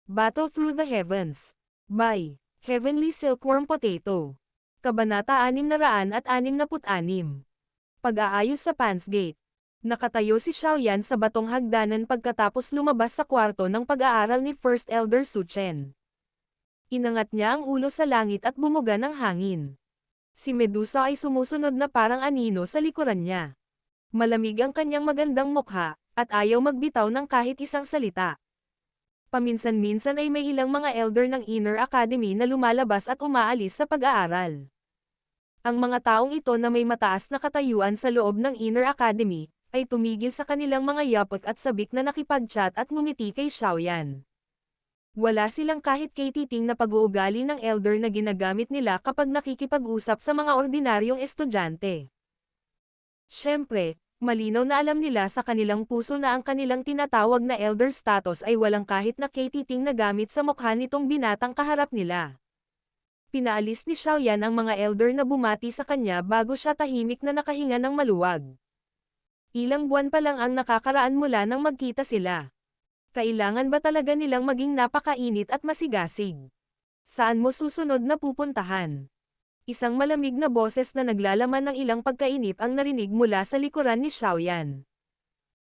Battle Through the Heavens. By Heavenly Silkworm Potato. Kabanata 666. Pag-aayos sa Pansgate. Nakatayo si Xiaoyan sa batong hagdanan pagkatapos lumabas sa kwarto ng pag-aaral ni First Elder Su Chen. Inangat niya ang ulo sa langit at bumuga ng hangin. Si Medusa ay sumusunod na parang anino sa likuran niya. Malamig ang kanyang magandang mukha, at ayaw magbitaw ng kahit isang salita. Paminsan-minsan ay may ilang mga elder ng Inner Academy na lumalabas at umaalis sa pag-aaral. Ang mga taong ito na may mataas na katayuan sa loob ng Inner Academy, ay tumigil sa kanilang mga yapot at sabik na nakipag-chat at ngumiti kay Xiaoyan. Wala silang kahit kay-titing na pag-uugali ng elder na ginagamit nila kapag nakikipag-usap sa mga ordinaryong estudyante. Siyempre, malinaw na alam nila sa kanilang puso na ang kanilang tinatawag na elder status ay walang kahit na kay-titing na gamit sa mukha nitong binatang kaharap nila. Pinaalis ni Xiaoyan ang mga elder na bumati sa kanya bago siya tahimik na nakahinga ng maluwag. Ilang buwan pa lang ang nakakaraan mula nang magkita sila. Kailangan ba talaga nilang maging napakainit at masigasig? Saan mo susunod na pupuntahan? Isang malamig na boses na naglalaman ng ilang pagkainip ang narinig mula sa likuran ni Xiaoyan.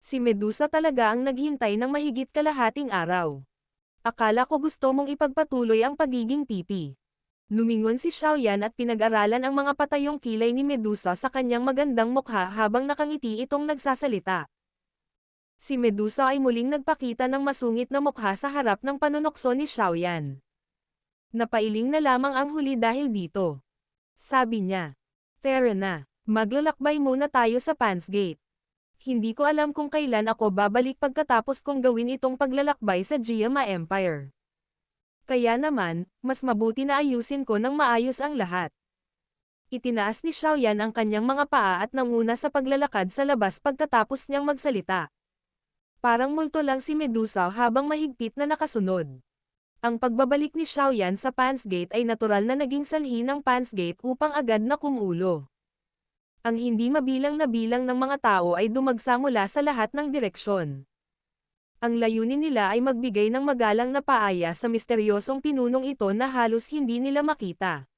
Si Medusa talaga ang naghintay ng mahigit kalahating araw. Akala ko gusto mong ipagpatuloy ang pagiging pipi. Lumingon si Xiaoyan at pinag-aralan ang mga patayong kilay ni Medusa sa kanyang magandang mukha habang nakangiti itong nagsasalita. Si Medusa ay muling nagpakita ng masungit na mukha sa harap ng panunokso ni Xiaoyan. Napailing na lamang ang huli dahil dito. Sabi niya, "Tara na, maglalakbay muna tayo sa Pansgate. Hindi ko alam kung kailan ako babalik pagkatapos kong gawin itong paglalakbay sa Jiama Empire. Kaya naman, mas mabuti na ayusin ko ng maayos ang lahat." Itinaas ni Xiaoyan ang kanyang mga paa at nanguna sa paglalakad sa labas pagkatapos niyang magsalita. Parang multo lang si Medusa habang mahigpit na nakasunod. Ang pagbabalik ni Xiaoyan sa Pansgate ay natural na naging sanhi ng Pansgate upang agad na kumulo. Ang hindi mabilang na bilang ng mga tao ay dumagsa mula sa lahat ng direksyon. Ang layunin nila ay magbigay ng magalang na paaya sa misteryosong pinunong ito na halos hindi nila makita.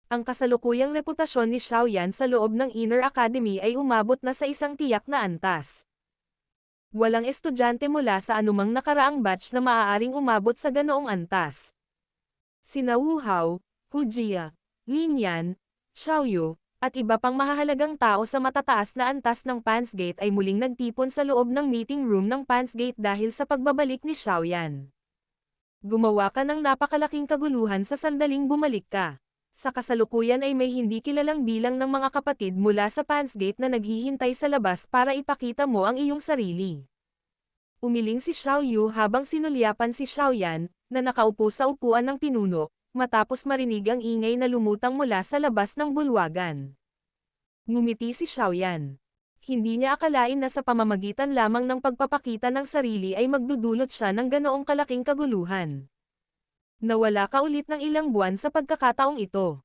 Ang kasalukuyang reputasyon ni Xiaoyan sa loob ng Inner Academy ay umabot na sa isang tiyak na antas. Walang estudyante mula sa anumang nakaraang batch na maaaring umabot sa ganoong antas. Sina Wu Hao, Hu Jia, Lin Yan, Xiaoyu, at iba pang mahahalagang tao sa matataas na antas ng Pansgate ay muling nagtipon sa loob ng meeting room ng Pansgate dahil sa pagbabalik ni Xiaoyan. Gumawa ka ng napakalaking kaguluhan sa sandaling bumalik ka. Sa kasalukuyan ay may hindi kilalang bilang ng mga kapatid mula sa Pansgate na naghihintay sa labas para ipakita mo ang iyong sarili. Umiling si Xiaoyu habang sinulyapan si Xiaoyan, na nakaupo sa upuan ng pinuno, matapos marinig ang ingay na lumutang mula sa labas ng bulwagan. Ngumiti si Xiaoyan. Hindi niya akalain na sa pamamagitan lamang ng pagpapakita ng sarili ay magdudulot siya ng ganoong kalaking kaguluhan. Nawala ka ulit ng ilang buwan sa pagkakataong ito.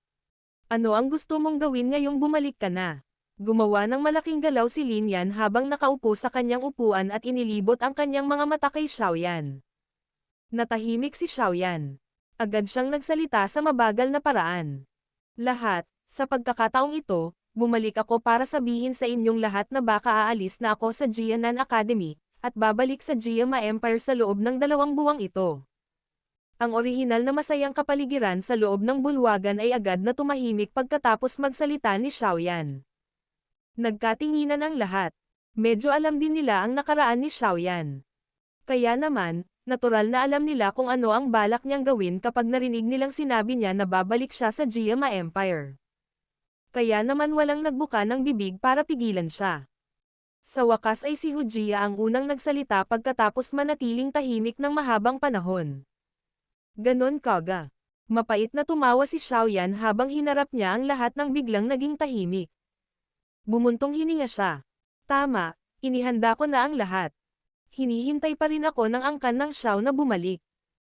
Ano ang gusto mong gawin ngayong bumalik ka na? Gumawa ng malaking galaw si Lin Yan habang nakaupo sa kanyang upuan at inilibot ang kanyang mga mata kay Xiaoyan. Natahimik si Xiaoyan. Agad siyang nagsalita sa mabagal na paraan. Lahat, sa pagkakataong ito, bumalik ako para sabihin sa inyong lahat na baka aalis na ako sa Jianan Academy, at babalik sa Jiama Empire sa loob ng 2 buwang ito. Ang orihinal na masayang kapaligiran sa loob ng bulwagan ay agad na tumahimik pagkatapos magsalita ni Xiaoyan. Nagkatinginan ang lahat. Medyo alam din nila ang nakaraan ni Xiaoyan. Kaya naman, natural na alam nila kung ano ang balak niyang gawin kapag narinig nilang sinabi niya na babalik siya sa Jiama Empire. Kaya naman walang nagbuka ng bibig para pigilan siya. Sa wakas ay si Hu Jia ang unang nagsalita pagkatapos manatiling tahimik ng mahabang panahon. Ganon kaga. Mapait na tumawa si Xiaoyan habang hinarap niya ang lahat ng biglang naging tahimik. Bumuntong hininga siya. Tama, inihanda ko na ang lahat. Hinihintay pa rin ako ng angkan ng Xiao na bumalik.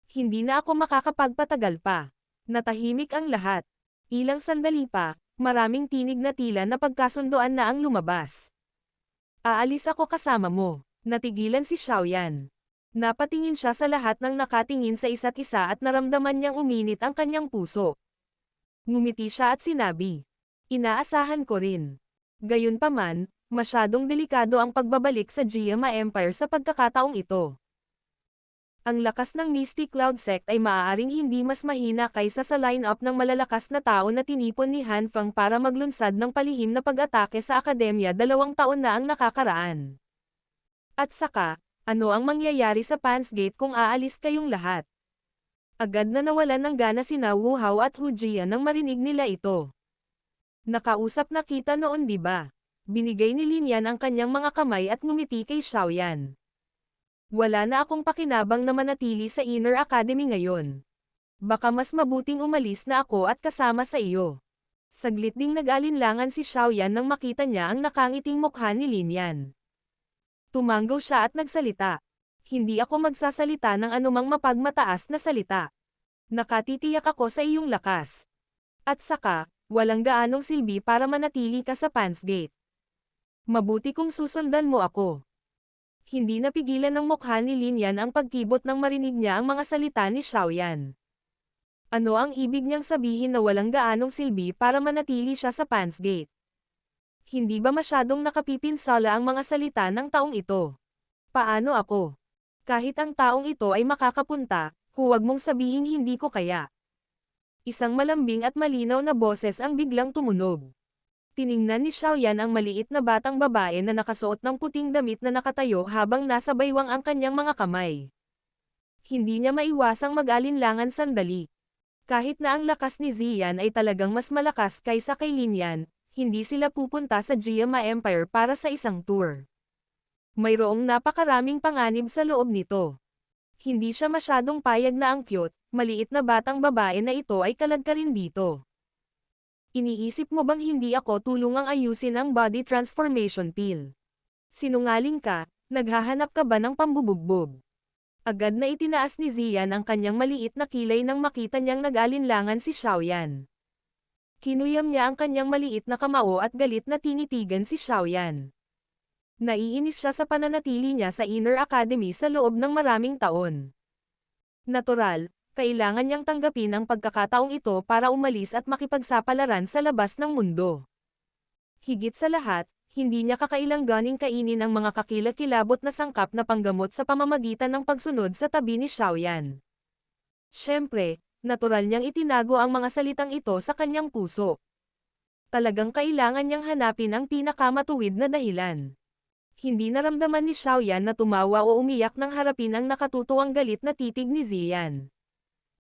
Hindi na ako makakapagpatagal pa. Natahimik ang lahat. Ilang sandali pa, maraming tinig na tila na pagkasundoan na ang lumabas. Aalis ako kasama mo. Natigilan si Xiaoyan. Napatingin siya sa lahat ng nakatingin sa isa't isa at naramdaman niyang uminit ang kanyang puso. Ngumiti siya at sinabi, "Inaasahan ko rin." Gayunpaman, masyadong delikado ang pagbabalik sa Giama Empire sa pagkakataong ito. Ang lakas ng Misty Cloud Sect ay maaaring hindi mas mahina kaysa sa line-up ng malalakas na tao na tinipon ni Han Fang para maglunsad ng palihim na pag-atake sa akademya 2 taon na ang nakakaraan. At saka, ano ang mangyayari sa Pans Gate kung aalis kayong lahat? Agad na nawalan ng gana sina Wu Hao at Hu Jia nang marinig nila ito. Nakausap na kita noon di ba? Binigay ni Lin Yan ang kanyang mga kamay at ngumiti kay Xiaoyan. Wala na akong pakinabang na manatili sa Inner Academy ngayon. Baka mas mabuting umalis na ako at kasama sa iyo. Saglit ding nag-alinlangan si Xiaoyan nang makita niya ang nakangiting mukha ni Lin Yan. Tumanggaw siya at nagsalita. Hindi ako magsasalita ng anumang mapagmataas na salita. Nakatitiyak ako sa iyong lakas. At saka, walang gaanong silbi para manatili ka sa Pans Gate. Mabuti kung susundan mo ako. Hindi napigilan ng mukha ni Lin Yan ang pagkibot nang marinig niya ang mga salita ni Xiaoyan. Ano ang ibig niyang sabihin na walang gaanong silbi para manatili siya sa Pans Gate? Hindi ba masyadong nakapipinsala ang mga salita ng taong ito? Paano ako? Kahit ang taong ito ay makakapunta, huwag mong sabihing hindi ko kaya. Isang malambing at malinaw na boses ang biglang tumunog. Tiningnan ni Xiaoyan ang maliit na batang babae na nakasuot ng puting damit na nakatayo habang nasa baywang ang kanyang mga kamay. Hindi niya maiwasang mag-alinlangan sandali. Kahit na ang lakas ni Ziyan ay talagang mas malakas kaysa kay Lin Yan, hindi sila pupunta sa Giama Empire para sa isang tour. Mayroong napakaraming panganib sa loob nito. Hindi siya masyadong payag na ang cute, maliit na batang babae na ito ay kalad ka rin dito. Iniisip mo bang hindi ako tulungang ayusin ang body transformation pill? Sinungaling ka, naghahanap ka ba ng pambubugbog? Agad na itinaas ni Ziyan ang kanyang maliit na kilay nang makita niyang nag-alinlangan si Xiaoyan. Kinuyam niya ang kanyang maliit na kamao at galit na tinitigan si Xiaoyan. Naiinis siya sa pananatili niya sa Inner Academy sa loob ng maraming taon. Natural, kailangan niyang tanggapin ang pagkakataong ito para umalis at makipagsapalaran sa labas ng mundo. Higit sa lahat, hindi niya kakailanganing kainin ang mga kakilakilabot na sangkap na panggamot sa pamamagitan ng pagsunod sa tabi ni Xiaoyan. Siyempre, natural niyang itinago ang mga salitang ito sa kanyang puso. Talagang kailangan niyang hanapin ang pinakamatuwid na dahilan. Hindi naramdaman ni Xiaoyan na tumawa o umiyak nang harapin ang nakatutuwang galit na titig ni Ziyan.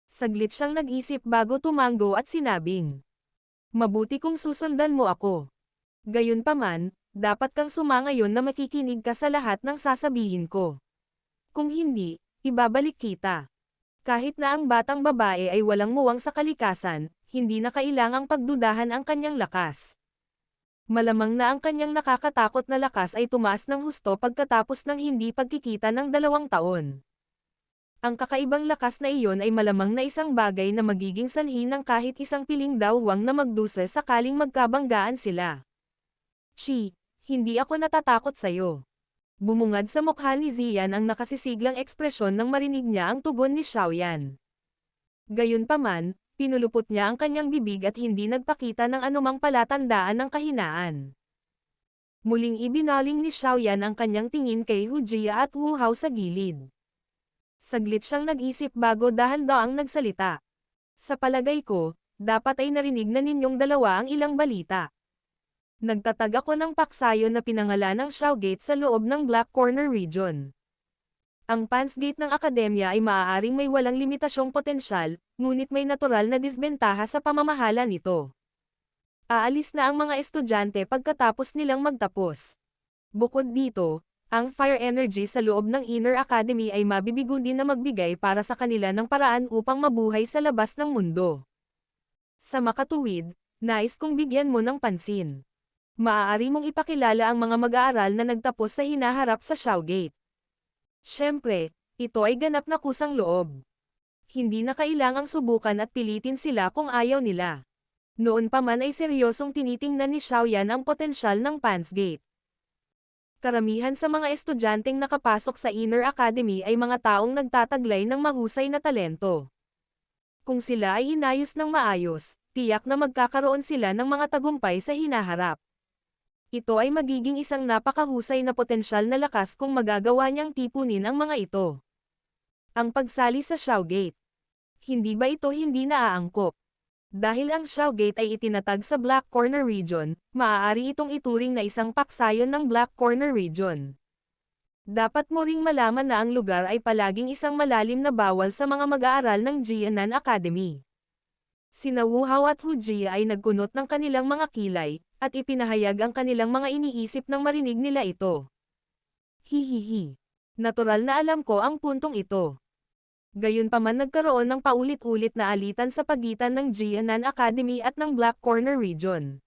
Saglit siyang nag-isip bago tumanggo at sinabing, "Mabuti kung susundan mo ako. Gayunpaman, dapat kang sumangayon na makikinig ka sa lahat ng sasabihin ko. Kung hindi, ibabalik kita." Kahit na ang batang babae ay walang muwang sa kalikasan, hindi na kailangang pagdudahan ang kanyang lakas. Malamang na ang kanyang nakakatakot na lakas ay tumaas ng husto pagkatapos ng hindi pagkikita ng 2 taon. Ang kakaibang lakas na iyon ay malamang na isang bagay na magiging sanhi ng kahit isang piling dawwang na magdusa sakaling magkabanggaan sila. "Chi, hindi ako natatakot sa'yo." Bumungad sa mukha ni Ziyan ang nakasisiglang ekspresyon nang marinig niya ang tugon ni Xiaoyan. Gayunpaman, pinulupot niya ang kanyang bibig at hindi nagpakita ng anumang palatandaan ng kahinaan. Muling ibinaling ni Xiaoyan ang kanyang tingin kay Hu Jia at Wu Hao sa gilid. Saglit siyang nag-isip bago dahan-daang nagsalita. "Sa palagay ko, dapat ay narinig na ninyong dalawa ang ilang balita. Nagtatag ako ng paksayon na pinangalanang Xiao Gate sa loob ng Black Corner Region. Ang Pans Gate ng akademya ay maaaring may walang limitasyong potensyal, ngunit may natural na disbentaha sa pamamahala nito. Aalis na ang mga estudyante pagkatapos nilang magtapos. Bukod dito, ang fire energy sa loob ng Inner Academy ay mabibigo din na magbigay para sa kanila ng paraan upang mabuhay sa labas ng mundo. Sa makatuwid, nais kong bigyan mo ng pansin. Maaari mong ipakilala ang mga mag-aaral na nagtapos sa hinaharap sa Xiao Gate. Siyempre, ito ay ganap na kusang loob. Hindi na kailangang subukan at pilitin sila kung ayaw nila. Noon pa man ay seryosong tinitingnan ni Xiaoyan ang potensyal ng Pans Gate. Karamihan sa mga estudyanteng nakapasok sa Inner Academy ay mga taong nagtataglay ng mahusay na talento. Kung sila ay inayos ng maayos, tiyak na magkakaroon sila ng mga tagumpay sa hinaharap. Ito ay magiging isang napakahusay na potensyal na lakas kung magagawa niyang tipunin ang mga ito. Ang pagsali sa Shougate. Hindi ba ito hindi naaangkop? Dahil ang Shougate ay itinatag sa Black Corner Region, maaari itong ituring na isang paksayon ng Black Corner Region. Dapat mo ring malaman na ang lugar ay palaging isang malalim na bawal sa mga mag-aaral ng Jianan Academy. Sina Wu Hao at Hu Jia ay nagkunot ng kanilang mga kilay, at ipinahayag ang kanilang mga iniisip nang marinig nila ito. Hihihi. Natural na alam ko ang puntong ito. Gayunpaman nagkaroon ng paulit-ulit na alitan sa pagitan ng Jianan Academy at ng Black Corner Region.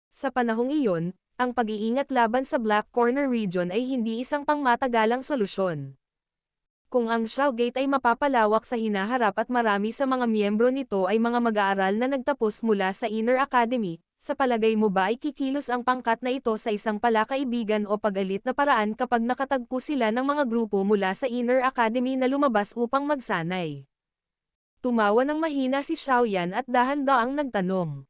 Sa panahong iyon, ang pag-iingat laban sa Black Corner Region ay hindi isang pangmatagalang solusyon. Kung ang Shougate ay mapapalawak sa hinaharap at marami sa mga miyembro nito ay mga mag-aaral na nagtapos mula sa Inner Academy, sa palagay mo ba ay kikilos ang pangkat na ito sa isang palakaibigan o pag-alit na paraan kapag nakatagpo sila ng mga grupo mula sa Inner Academy na lumabas upang magsanay? Tumawa ng mahina si Xiaoyan at dahan-daang nagtanong.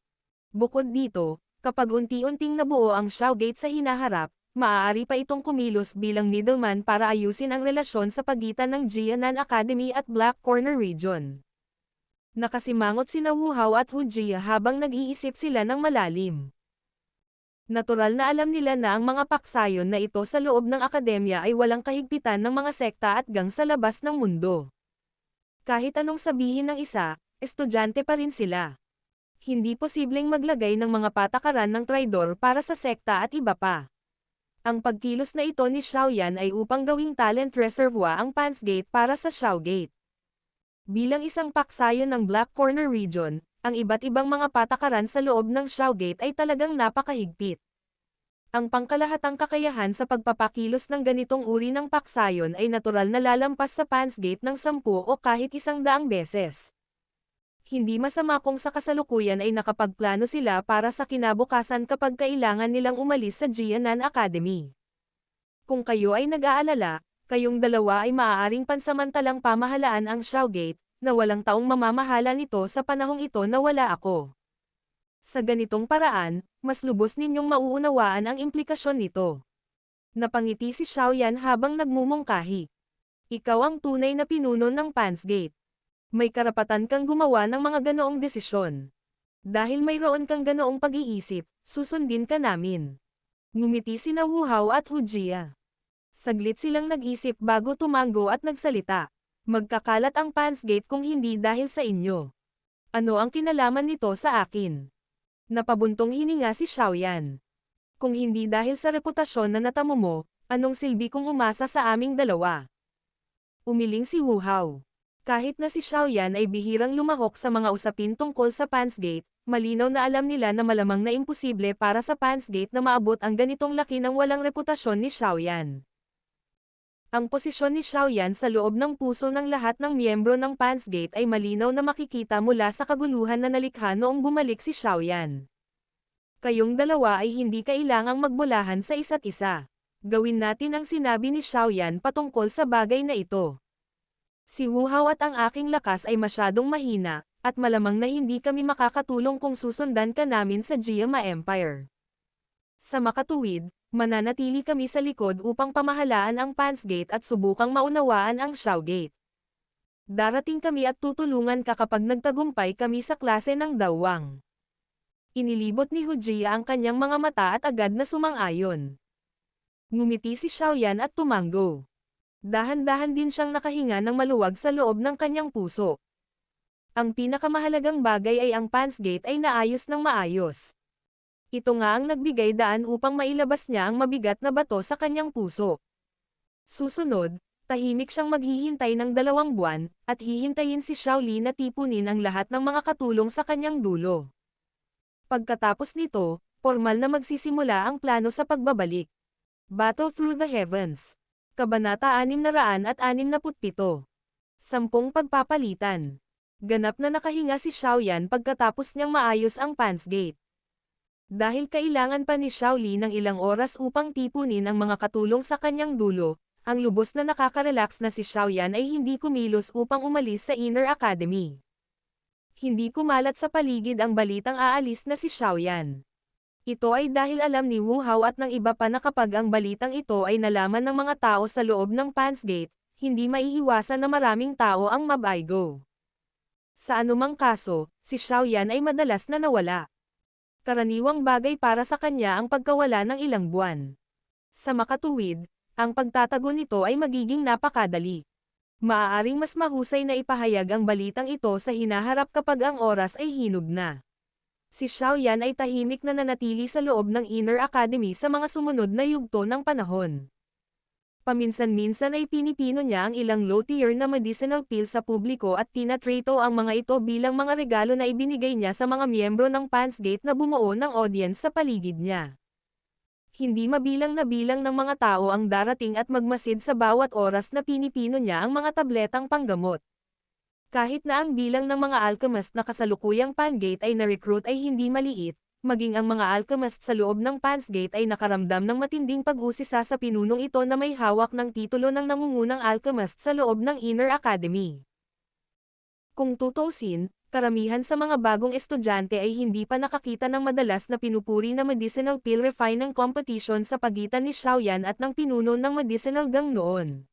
Bukod dito, kapag unti-unting nabuo ang Shougate sa hinaharap, maaari pa itong kumilos bilang middleman para ayusin ang relasyon sa pagitan ng Jianan Academy at Black Corner Region. Nakasimangot sina Wu Hao at Hu Jia habang nag-iisip sila ng malalim. Natural na alam nila na ang mga paksayon na ito sa loob ng akademya ay walang kahigpitan ng mga sekta at gang sa labas ng mundo. Kahit anong sabihin ng isa, estudyante pa rin sila. Hindi posibleng maglagay ng mga patakaran ng traidor para sa sekta at iba pa. Ang pagkilos na ito ni Xiaoyan ay upang gawing talent reservoir ang Pansgate para sa Shougate. Bilang isang paksayon ng Black Corner Region, ang iba't ibang mga patakaran sa loob ng Shougate ay talagang napakahigpit. Ang pangkalahatang kakayahan sa pagpapakilos ng ganitong uri ng paksayon ay natural na lalampas sa Pansgate ng 10 o kahit 100 beses. Hindi masama kung sa kasalukuyan ay nakapagplano sila para sa kinabukasan kapag kailangan nilang umalis sa Jianan Academy. Kung kayo ay nag-aalala, kayong dalawa ay maaaring pansamantalang pamahalaan ang Shougate, na walang taong mamamahala nito sa panahong ito na wala ako. Sa ganitong paraan, mas lubos ninyong mauunawaan ang implikasyon nito. Napangiti si Xiaoyan habang nagmumungkahi. Ikaw ang tunay na pinuno ng Pansgate. May karapatan kang gumawa ng mga ganoong desisyon. Dahil mayroon kang ganoong pag-iisip, susundin ka namin. Ngumiti sina Wu Hao at Hu Jia. Saglit silang nag-isip bago tumango at nagsalita. Magkakalat ang Pansgate kung hindi dahil sa inyo. Ano ang kinalaman nito sa akin? Napabuntong hininga si Xiaoyan. Kung hindi dahil sa reputasyon na natamo mo, anong silbi kung umasa sa aming dalawa? Umiling si Wu Hao. Kahit na si Xiaoyan ay bihirang lumahok sa mga usapin tungkol sa Pansgate, malinaw na alam nila na malamang na imposible para sa Pansgate na maabot ang ganitong laki ng walang reputasyon ni Xiaoyan. Ang posisyon ni Xiaoyan sa loob ng puso ng lahat ng miyembro ng Pansgate ay malinaw na makikita mula sa kaguluhan na nalikha noong bumalik si Xiaoyan. Kayong dalawa ay hindi kailangang magbulahan sa isa't isa. Gawin natin ang sinabi ni Xiaoyan patungkol sa bagay na ito. Si Wu Hao at ang aking lakas ay masyadong mahina, at malamang na hindi kami makakatulong kung susundan ka namin sa Jiama Empire. Sa makatuwid, mananatili kami sa likod upang pamahalaan ang Pansgate at subukang maunawaan ang Shougate. Darating kami at tutulungan ka kapag nagtagumpay kami sa klase ng Dawang. Inilibot ni Hu Jia ang kanyang mga mata at agad na sumang-ayon. Ngumiti si Xiaoyan at tumango. Dahan-dahan din siyang nakahinga ng maluwag sa loob ng kanyang puso. Ang pinakamahalagang bagay ay ang Pansgate ay naayos ng maayos. Ito nga ang nagbigay daan upang mailabas niya ang mabigat na bato sa kanyang puso. Susunod, tahimik siyang maghihintay ng 2 buwan, at hihintayin si Xiaoli na tipunin ang lahat ng mga katulong sa kanyang dulo. Pagkatapos nito, formal na magsisimula ang plano sa pagbabalik. Battle Through the Heavens. Kabanata 667. 10 pagpapalitan. Ganap na nakahinga si Xiaoyan pagkatapos niyang maayos ang Pansgate. Dahil kailangan pa ni Xiaoli ng ilang oras upang tipunin ang mga katulong sa kanyang dulo, ang lubos na nakaka-relax na si Xiaoyan ay hindi kumilos upang umalis sa Inner Academy. Hindi kumalat sa paligid ang balitang aalis na si Xiaoyan. Ito ay dahil alam ni Wu Hao at ng iba pa na kapag ang balitang ito ay nalaman ng mga tao sa loob ng Pans Gate, hindi maiiwasan na maraming tao ang mabaigo. Sa anumang kaso, si Xiaoyan ay madalas na nawala. Karaniwang bagay para sa kanya ang pagkawala ng ilang buwan. Sa makatuwid, ang pagtatago nito ay magiging napakadali. Maaaring mas mahusay na ipahayag ang balitang ito sa hinaharap kapag ang oras ay hinog na. Si Xiaoyan ay tahimik na nanatili sa loob ng Inner Academy sa mga sumunod na yugto ng panahon. Paminsan-minsan ay pinipino niya ang ilang low-tier na medicinal pill sa publiko at tinatrato ang mga ito bilang mga regalo na ibinigay niya sa mga miyembro ng Pans Gate na bumuo ng audience sa paligid niya. Hindi mabilang na bilang ng mga tao ang darating at magmasid sa bawat oras na pinipino niya ang mga tabletang panggamot. Kahit na ang bilang ng mga alchemist na kasalukuyang Pangate ay na-recruit ay hindi maliit, maging ang mga alchemist sa loob ng Pans Gate ay nakaramdam ng matinding pag-usisa sa pinunong ito na may hawak ng titulo ng nangungunang alchemist sa loob ng Inner Academy. Kung tutuusin, karamihan sa mga bagong estudyante ay hindi pa nakakita ng madalas na pinupuri na medicinal pill refining competition sa pagitan ni Xiaoyan at ng pinuno ng medicinal gang noon.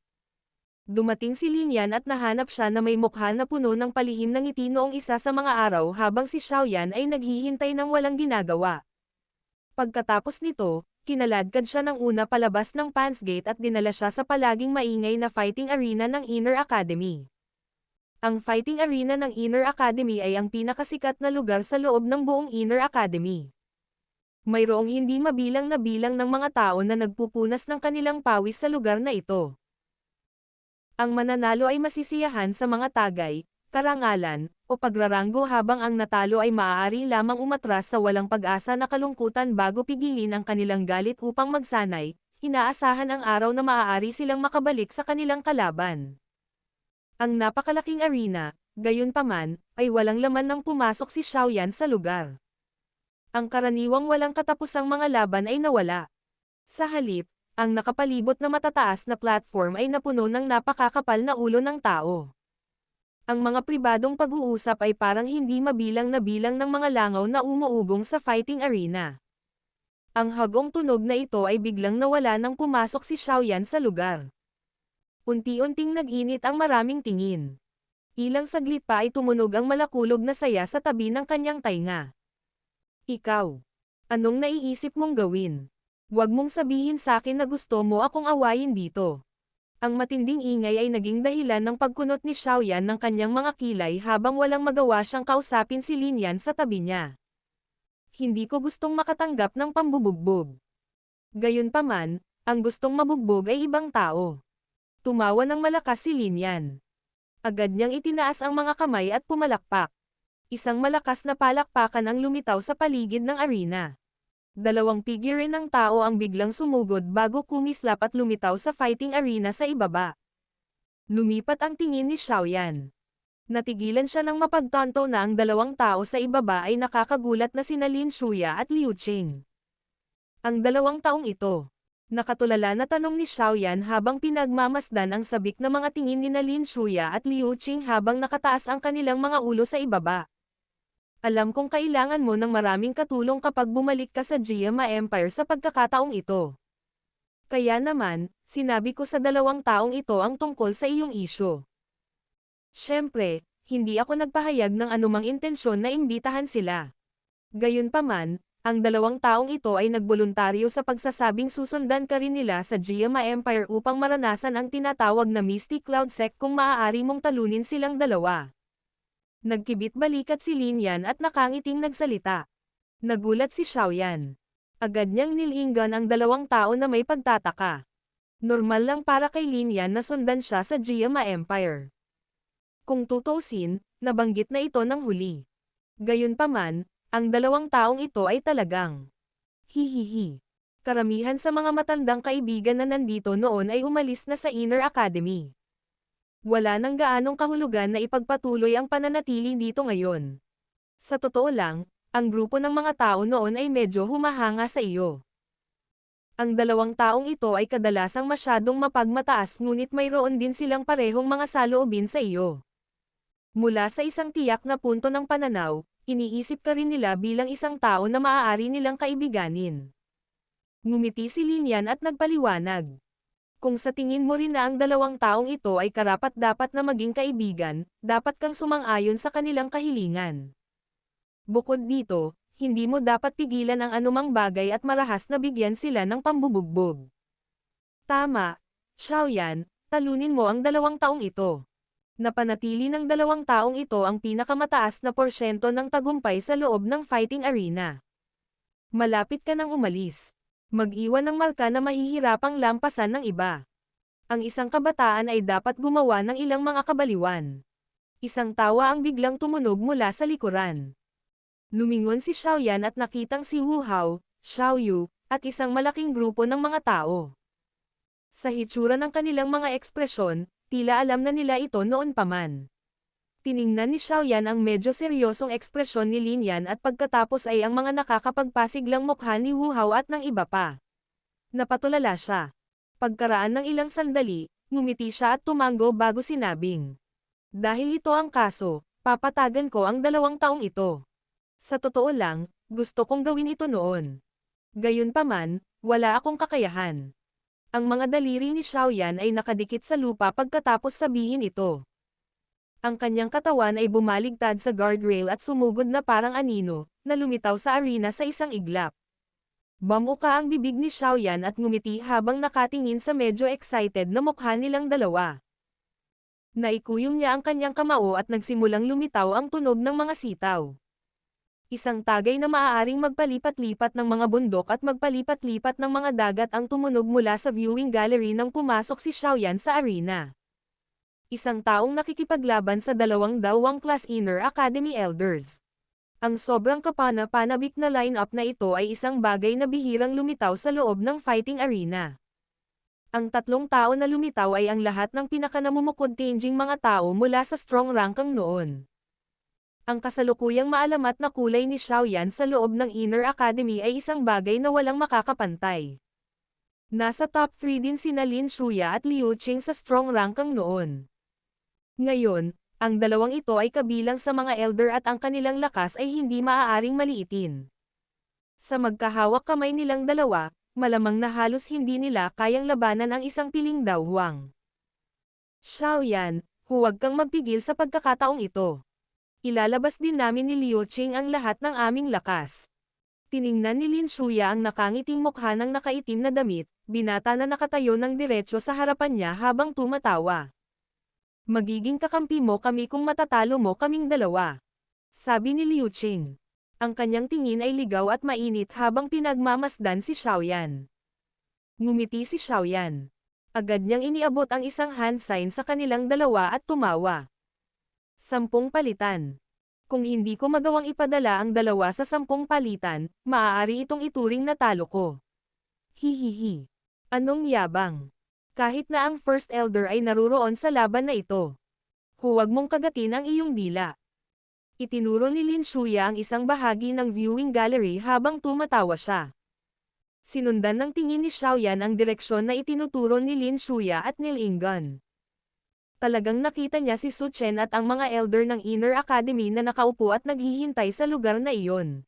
Dumating si Lin Yan at nahanap siya na may mukha na puno ng palihim ng ngiti noong isa sa mga araw habang si Xiaoyan ay naghihintay ng walang ginagawa. Pagkatapos nito, kinaladkad siya ng una palabas ng Pans Gate at dinala siya sa palaging maingay na fighting arena ng Inner Academy. Ang fighting arena ng Inner Academy ay ang pinakasikat na lugar sa loob ng buong Inner Academy. Mayroong hindi mabilang na bilang ng mga tao na nagpupunas ng kanilang pawis sa lugar na ito. Ang mananalo ay masisiyahan sa mga tagay, karangalan, o pagraranggo habang ang natalo ay maaari lamang umatras sa walang pag-asa na kalungkutan bago pigilin ang kanilang galit upang magsanay, inaasahan ang araw na maaari silang makabalik sa kanilang kalaban. Ang napakalaking arena, gayunpaman, ay walang laman nang pumasok si Xiaoyan sa lugar. Ang karaniwang walang katapusang mga laban ay nawala. Sa halip, ang nakapalibot na matataas na platform ay napuno ng napakakapal na ulo ng tao. Ang mga pribadong pag-uusap ay parang hindi mabilang na bilang ng mga langaw na umuugong sa fighting arena. Ang hagong tunog na ito ay biglang nawala nang pumasok si Xiaoyan sa lugar. Unti-unting nag-init ang maraming tingin. Ilang saglit pa ay tumunog ang malakulog na saya sa tabi ng kanyang tainga. Ikaw, anong naiisip mong gawin? Huwag mong sabihin sa akin na gusto mo akong awayin dito. Ang matinding ingay ay naging dahilan ng pagkunot ni Xiaoyan ng kanyang mga kilay habang walang magawa siyang kausapin si Lin Yan sa tabi niya. Hindi ko gustong makatanggap ng pambubugbog. Gayunpaman, ang gustong mabugbog ay ibang tao. Tumawa ng malakas si Lin Yan. Agad niyang itinaas ang mga kamay at pumalakpak. Isang malakas na palakpakan ang lumitaw sa paligid ng arena. Dalawang figure ng tao ang biglang sumugod bago kumislap at lumitaw sa fighting arena sa ibaba. Lumipat ang tingin ni Xiaoyan. Natigilan siya nang mapagtanto na ang dalawang tao sa ibaba ay nakakagulat na sina Lin Shuya at Liu Qing. Ang dalawang taong ito. Nakatulala na tanong ni Xiaoyan habang pinagmamasdan ang sabik na mga tingin ni Lin Shuya at Liu Qing habang nakataas ang kanilang mga ulo sa ibaba. Alam kong kailangan mo ng maraming katulong kapag bumalik ka sa Jiama Empire sa pagkakataong ito. Kaya naman, sinabi ko sa dalawang taong ito ang tungkol sa iyong isyu. Siyempre, hindi ako nagpahayag ng anumang intensyon na imbitahan sila. Gayunpaman, ang dalawang taong ito ay nagboluntaryo sa pagsasabing susundan ka rin nila sa Jiama Empire upang maranasan ang tinatawag na Mystic Cloud Sect kung maaari mong talunin silang dalawa. Nagkibit balikat si Lin Yan at nakangiting nagsalita. Nagulat si Xiaoyan. Agad niyang nilinggan ang dalawang tao na may pagtataka. Normal lang para kay Lin Yan na sundan siya sa Jiama Empire. Kung tutuusin, nabanggit na ito ng huli. Gayunpaman, ang dalawang taong ito ay talagang hihihi. Karamihan sa mga matandang kaibigan na nandito noon ay umalis na sa Inner Academy. Wala nang gaanong kahulugan na ipagpatuloy ang pananatili dito ngayon. Sa totoo lang, Ang grupo ng mga tao noon ay medyo humahanga sa iyo. Ang dalawang taong ito ay kadalasang masyadong mapagmataas ngunit mayroon din silang parehong mga saloobin sa iyo. Mula sa isang tiyak na punto ng pananaw, iniisip ka rin nila bilang isang tao na maaari nilang kaibiganin. Ngumiti si Lin Yan at nagpaliwanag. Kung sa tingin mo rin na ang dalawang taong ito ay karapat-dapat na maging kaibigan, dapat kang sumang-ayon sa kanilang kahilingan. Bukod dito, hindi mo dapat pigilan ang anumang bagay at marahas na bigyan sila ng pambubugbog. Tama, Xiaoyan, talunin mo ang dalawang taong ito. Napanatili ng dalawang taong ito ang pinakamataas na porsyento ng tagumpay sa loob ng fighting arena. Malapit ka nang umalis. Mag-iwan ng marka na mahihirapang lampasan ng iba. Ang isang kabataan ay dapat gumawa ng ilang mga kabaliwan. Isang tawa ang biglang tumunog mula sa likuran. Lumingon si Xiaoyan at nakitang si Wu Hao, Xiao Yu, at isang malaking grupo ng mga tao. Sa hitsura ng kanilang mga ekspresyon, tila alam na nila ito noon pa man. Tiningnan ni Xiaoyan ang medyo seryosong ekspresyon ni Lin Yan at pagkatapos ay ang mga nakakapagpasiglang mukha ni Wu Hao at ng iba pa. Napatulala siya. Pagkaraan ng ilang sandali, ngumiti siya at tumango bago sinabing. Dahil ito ang kaso, papatagan ko ang dalawang taong ito. Sa totoo lang, gusto kong gawin ito noon. Gayunpaman, wala akong kakayahan. Ang mga daliri ni Xiaoyan ay nakadikit sa lupa pagkatapos sabihin ito. Ang kanyang katawan ay bumaligtad sa guardrail at sumugod na parang anino, na lumitaw sa arena sa isang iglap. Bamuka ang bibig ni Xiaoyan at ngumiti habang nakatingin sa medyo excited na mukha nilang dalawa. Naikuyong niya ang kanyang kamao at nagsimulang lumitaw ang tunog ng mga sitaw. Isang tagay na maaaring magpalipat-lipat ng mga bundok at magpalipat-lipat ng mga dagat ang tumunog mula sa viewing gallery nang pumasok si Xiaoyan sa arena. Isang taong nakikipaglaban sa dalawang dawang class Inner Academy Elders. Ang sobrang kapana-panabik na line-up na ito ay isang bagay na bihirang lumitaw sa loob ng fighting arena. Ang tatlong tao na lumitaw ay ang lahat ng pinakanamumukod-tinging mga tao mula sa strong ranking noon. Ang kasalukuyang maalamat na kulay ni Xiaoyan sa loob ng Inner Academy ay isang bagay na walang makakapantay. Nasa top 3 din sina Lin Shuya at Liu Qing sa strong ranking noon. Ngayon, ang dalawang ito ay kabilang sa mga elder at ang kanilang lakas ay hindi maaaring maliitin. Sa magkahawak kamay nilang dalawa, malamang na halos hindi nila kayang labanan ang isang piling dawhang. Xiaoyan, huwag kang magpigil sa pagkakataong ito. Ilalabas din namin ni Liu Qing ang lahat ng aming lakas. Tiningnan ni Lin Shuya ang nakangiting mukha ng nakaitim na damit, binata na nakatayo ng diretso sa harapan niya habang tumatawa. Magiging kakampi mo kami kung matatalo mo kaming dalawa. Sabi ni Liu Qing. Ang kanyang tingin ay ligaw at mainit habang pinagmamasdan si Xiaoyan. Ngumiti si Xiaoyan. Agad niyang iniabot ang isang hand sign sa kanilang dalawa at tumawa. 10 palitan. Kung hindi ko magawang ipadala ang dalawa sa 10 palitan, maaari itong ituring na talo ko. Hihihi. Anong yabang? Kahit na ang First Elder ay naruroon sa laban na ito. Huwag mong kagatin ang iyong dila. Itinuro ni Lin Shuya ang isang bahagi ng viewing gallery habang tumatawa siya. Sinundan ng tingin ni Xiaoyan ang direksyon na itinuturo ni Lin Shuya at Nil Ingan. Talagang nakita niya si Su Chen at ang mga elder ng Inner Academy na nakaupo at naghihintay sa lugar na iyon.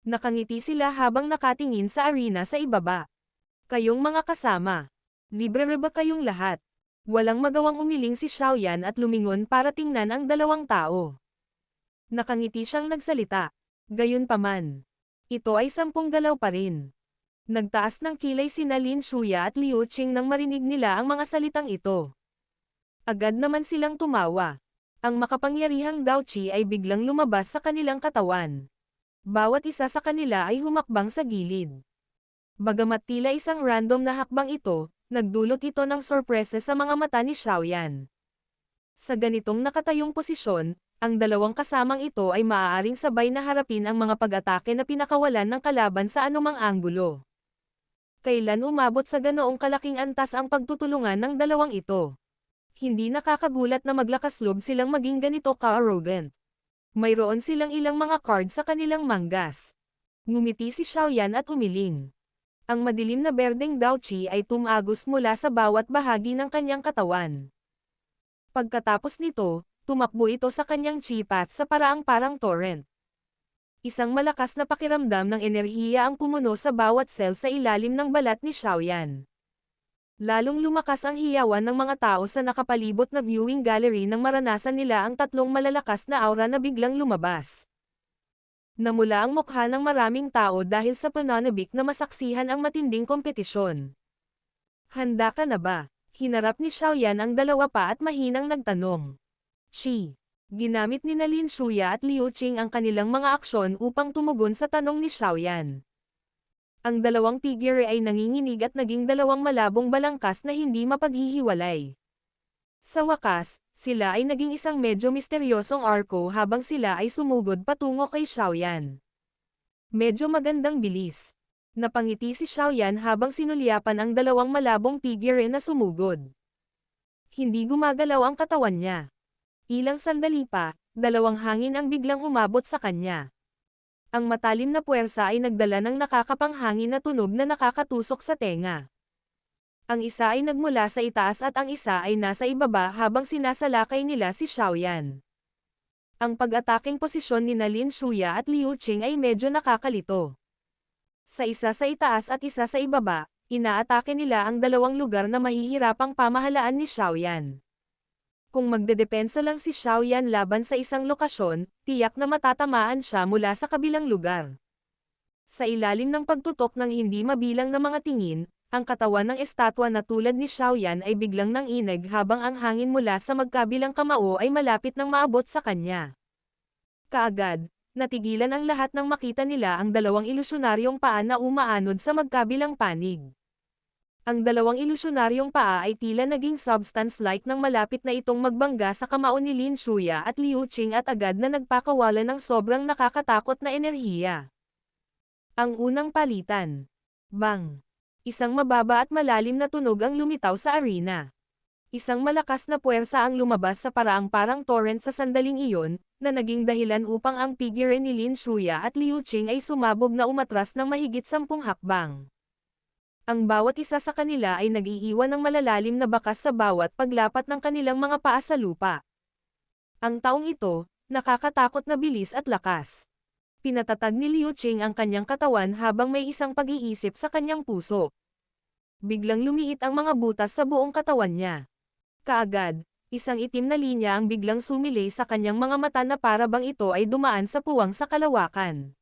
Nakangiti sila habang nakatingin sa arena sa ibaba. Kayong mga kasama. Libre ba kayong lahat? Walang magawang umiling si Xiaoyan at lumingon para tingnan ang dalawang tao. Nakangiti siyang nagsalita. Gayunpaman. Ito ay 10 galaw pa rin. Nagtaas ng kilay sina Lin Shuya at Liu Qing nang marinig nila ang mga salitang ito. Agad naman silang tumawa. Ang makapangyarihang Daochi ay biglang lumabas sa kanilang katawan. Bawat isa sa kanila ay humakbang sa gilid. Bagamat tila isang random na hakbang ito, nagdulot ito ng sorpresa sa mga mata ni Xiaoyan. Sa ganitong nakatayong posisyon, ang dalawang kasamang ito ay maaaring sabay na harapin ang mga pag-atake na pinakawalan ng kalaban sa anumang anggulo. Kailan umabot sa ganoong kalaking antas ang pagtutulungan ng dalawang ito? Hindi nakakagulat na maglakas loob silang maging ganito ka-arrogant. Mayroon silang ilang mga card sa kanilang manggas. Ngumiti si Xiaoyan at umiling. Ang madilim na berdeng Daochi ay tumagos mula sa bawat bahagi ng kanyang katawan. Pagkatapos nito, tumakbo ito sa kanyang chi path sa paraang parang torrent. Isang malakas na pakiramdam ng enerhiya ang pumuno sa bawat cell sa ilalim ng balat ni Xiaoyan. Lalong lumakas ang hiyawan ng mga tao sa nakapalibot na viewing gallery nang maranasan nila ang tatlong malalakas na aura na biglang lumabas. Namula ang mukha ng maraming tao dahil sa pananabik na masaksihan ang matinding kompetisyon. Handa ka na ba? Hinarap ni Xiaoyan ang dalawa pa at mahinang nagtanong. Ginamit ni Lin Shuya at Liu Qing ang kanilang mga aksyon upang tumugon sa tanong ni Xiaoyan. Ang dalawang figure ay nanginginig at naging dalawang malabong balangkas na hindi mapaghihiwalay. Sa wakas, sila ay naging isang medyo misteryosong arko habang sila ay sumugod patungo kay Xiaoyan. Medyo magandang bilis. Napangiti si Xiaoyan habang sinulyapan ang dalawang malabong figure na sumugod. Hindi gumagalaw ang katawan niya. Ilang sandali pa, dalawang hangin ang biglang umabot sa kanya. Ang matalim na puwersa ay nagdala ng nakakapanghangin na tunog na nakakatusok sa tenga. Ang isa ay nagmula sa itaas at ang isa ay nasa ibaba habang sinasalakay nila si Xiaoyan. Ang pag-ataking posisyon ni Lin Shuya at Liu Qing ay medyo nakakalito. Sa isa sa itaas at isa sa ibaba, inaatake nila ang dalawang lugar na mahihirapang pamahalaan ni Xiaoyan. Kung magdedepensa lang si Xiaoyan laban sa isang lokasyon, tiyak na matatamaan siya mula sa kabilang lugar. Sa ilalim ng pagtutok ng hindi mabilang na mga tingin, ang katawan ng estatwa na tulad ni Xiaoyan ay biglang nanginig habang ang hangin mula sa magkabilang kamao ay malapit nang maabot sa kanya. Kaagad, natigilan ang lahat nang makita nila ang dalawang ilusyonaryong paa na umaanod sa magkabilang panig. Ang dalawang ilusyonaryong paa ay tila naging substance-like nang malapit na itong magbangga sa kamao ni Lin Shuya at Liu Qing at agad na nagpakawala ng sobrang nakakatakot na enerhiya. Ang unang palitan. Bang! Isang mababa at malalim na tunog ang lumitaw sa arena. Isang malakas na puwersa ang lumabas sa paraang parang torrent sa sandaling iyon, na naging dahilan upang ang figure ni Lin Shuya at Liu Qing ay sumabog na umatras ng mahigit 10 hakbang. Ang bawat isa sa kanila ay nag-iiwan ng malalalim na bakas sa bawat paglapat ng kanilang mga paa sa lupa. Ang taong ito, nakakatakot na bilis at lakas. Pinatatag ni Liu Qing ang kanyang katawan habang may isang pag-iisip sa kanyang puso. Biglang lumiit ang mga butas sa buong katawan niya. Kaagad, isang itim na linya ang biglang sumilay sa kanyang mga mata na para bang ito ay dumaan sa puwang sa kalawakan.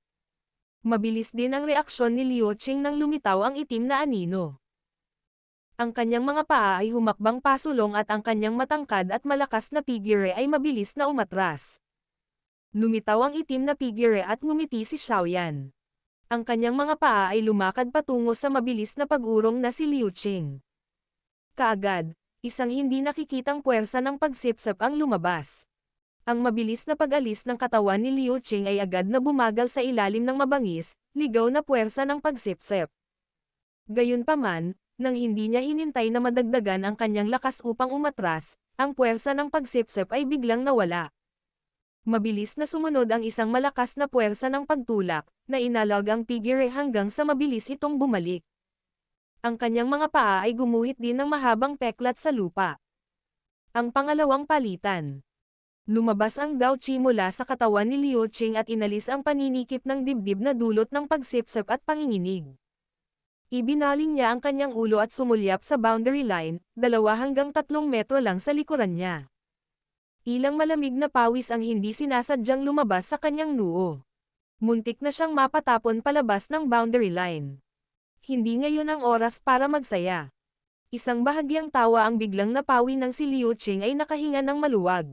Mabilis din ang reaksyon ni Liu Qing nang lumitaw ang itim na anino. Ang kanyang mga paa ay humakbang pasulong at ang kanyang matangkad at malakas na figure ay mabilis na umatras. Lumitaw ang itim na figure at ngumiti si Xiaoyan. Ang kanyang mga paa ay lumakad patungo sa mabilis na pag-urong na si Liu Qing. Kaagad, isang hindi nakikitang puwersa ng pagsipsip ang lumabas. Ang mabilis na pag-alis ng katawan ni Liu Qing ay agad na bumagal sa ilalim ng mabangis, ligaw na puwersa ng pagsipsip. Gayunpaman, nang hindi niya hinintay na madagdagan ang kanyang lakas upang umatras, ang puwersa ng pagsipsip ay biglang nawala. Mabilis na sumunod ang isang malakas na puwersa ng pagtulak, na inalog ang figure hanggang sa mabilis itong bumalik. Ang kanyang mga paa ay gumuhit din ng mahabang peklat sa lupa. Ang pangalawang palitan. Lumabas ang Daochi mula sa katawan ni Liu Qing at inalis ang paninikip ng dibdib na dulot ng pagsipsip at panginginig. Ibinaling niya ang kanyang ulo at sumulyap sa boundary line, 2 hanggang 3 metro lang sa likuran niya. Ilang malamig na pawis ang hindi sinasadyang lumabas sa kanyang noo. Muntik na siyang mapatapon palabas ng boundary line. Hindi ngayon ang oras para magsaya. Isang bahagyang tawa ang biglang napawi ng si Liu Qing ay nakahinga ng maluwag.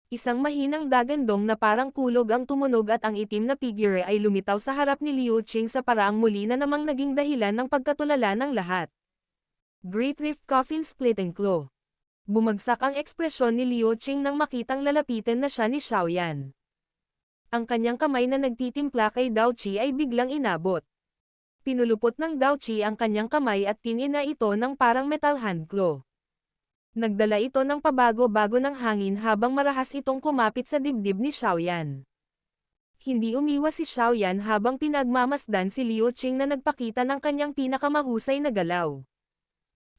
Isang mahinang dagandong na parang kulog ang tumunog at ang itim na figure ay lumitaw sa harap ni Liu Qing sa paraang muli na namang naging dahilan ng pagkatulala ng lahat. Great Rift Coffin Splitting Claw. Bumagsak ang ekspresyon ni Liu Qing nang makitang lalapitan na siya ni Xiaoyan. Ang kanyang kamay na nagtitimpla kay Daochi ay biglang inabot. Pinulupot ng Daochi ang kanyang kamay at tinina ito ng parang metal hand claw. Nagdala ito ng pabago-bago ng hangin habang marahas itong kumapit sa dibdib ni Xiaoyan. Hindi umiwas si Xiaoyan habang pinagmamasdan si Liu Qing na nagpakita ng kanyang pinakamahusay na galaw.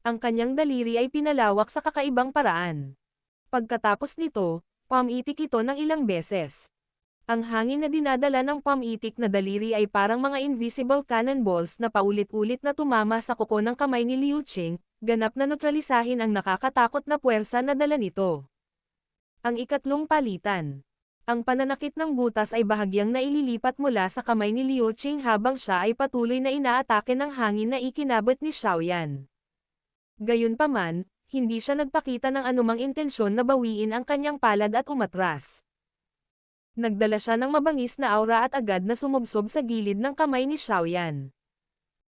Ang kanyang daliri ay pinalawak sa kakaibang paraan. Pagkatapos nito, pamitik ito ng ilang beses. Ang hangin na dinadala ng pamitik na daliri ay parang mga invisible cannonballs na paulit-ulit na tumama sa kuko ng kamay ni Liu Qing, ganap na neutralisahin ang nakakatakot na puwersa na dala nito. Ang ikatlong palitan. Ang pananakit ng butas ay bahagyang naililipat mula sa kamay ni Liu Qing habang siya ay patuloy na inaatake ng hangin na ikinabot ni Xiaoyan. Gayunpaman, hindi siya nagpakita ng anumang intensyon na bawiin ang kanyang palad at umatras. Nagdala siya ng mabangis na aura at agad na sumubsob sa gilid ng kamay ni Xiaoyan.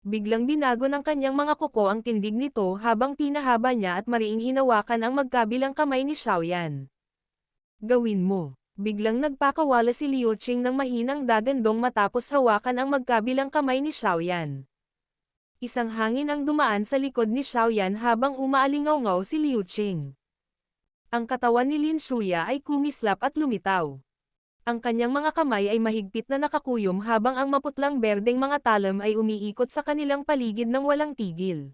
Biglang binago ng kanyang mga kuko ang tindig nito habang pinahaba niya at mariing hinawakan ang magkabilang kamay ni Xiaoyan. Gawin mo. Biglang nagpakawala si Liu Qing ng mahinang dagandong matapos hawakan ang magkabilang kamay ni Xiaoyan. Isang hangin ang dumaan sa likod ni Xiaoyan habang umaalingaw-ngaw si Liu Qing. Ang katawan ni Lin Shuya ay kumislap at lumitaw. Ang kanyang mga kamay ay mahigpit na nakakuyom habang ang maputlang berdeng mga talam ay umiikot sa kanilang paligid ng walang tigil.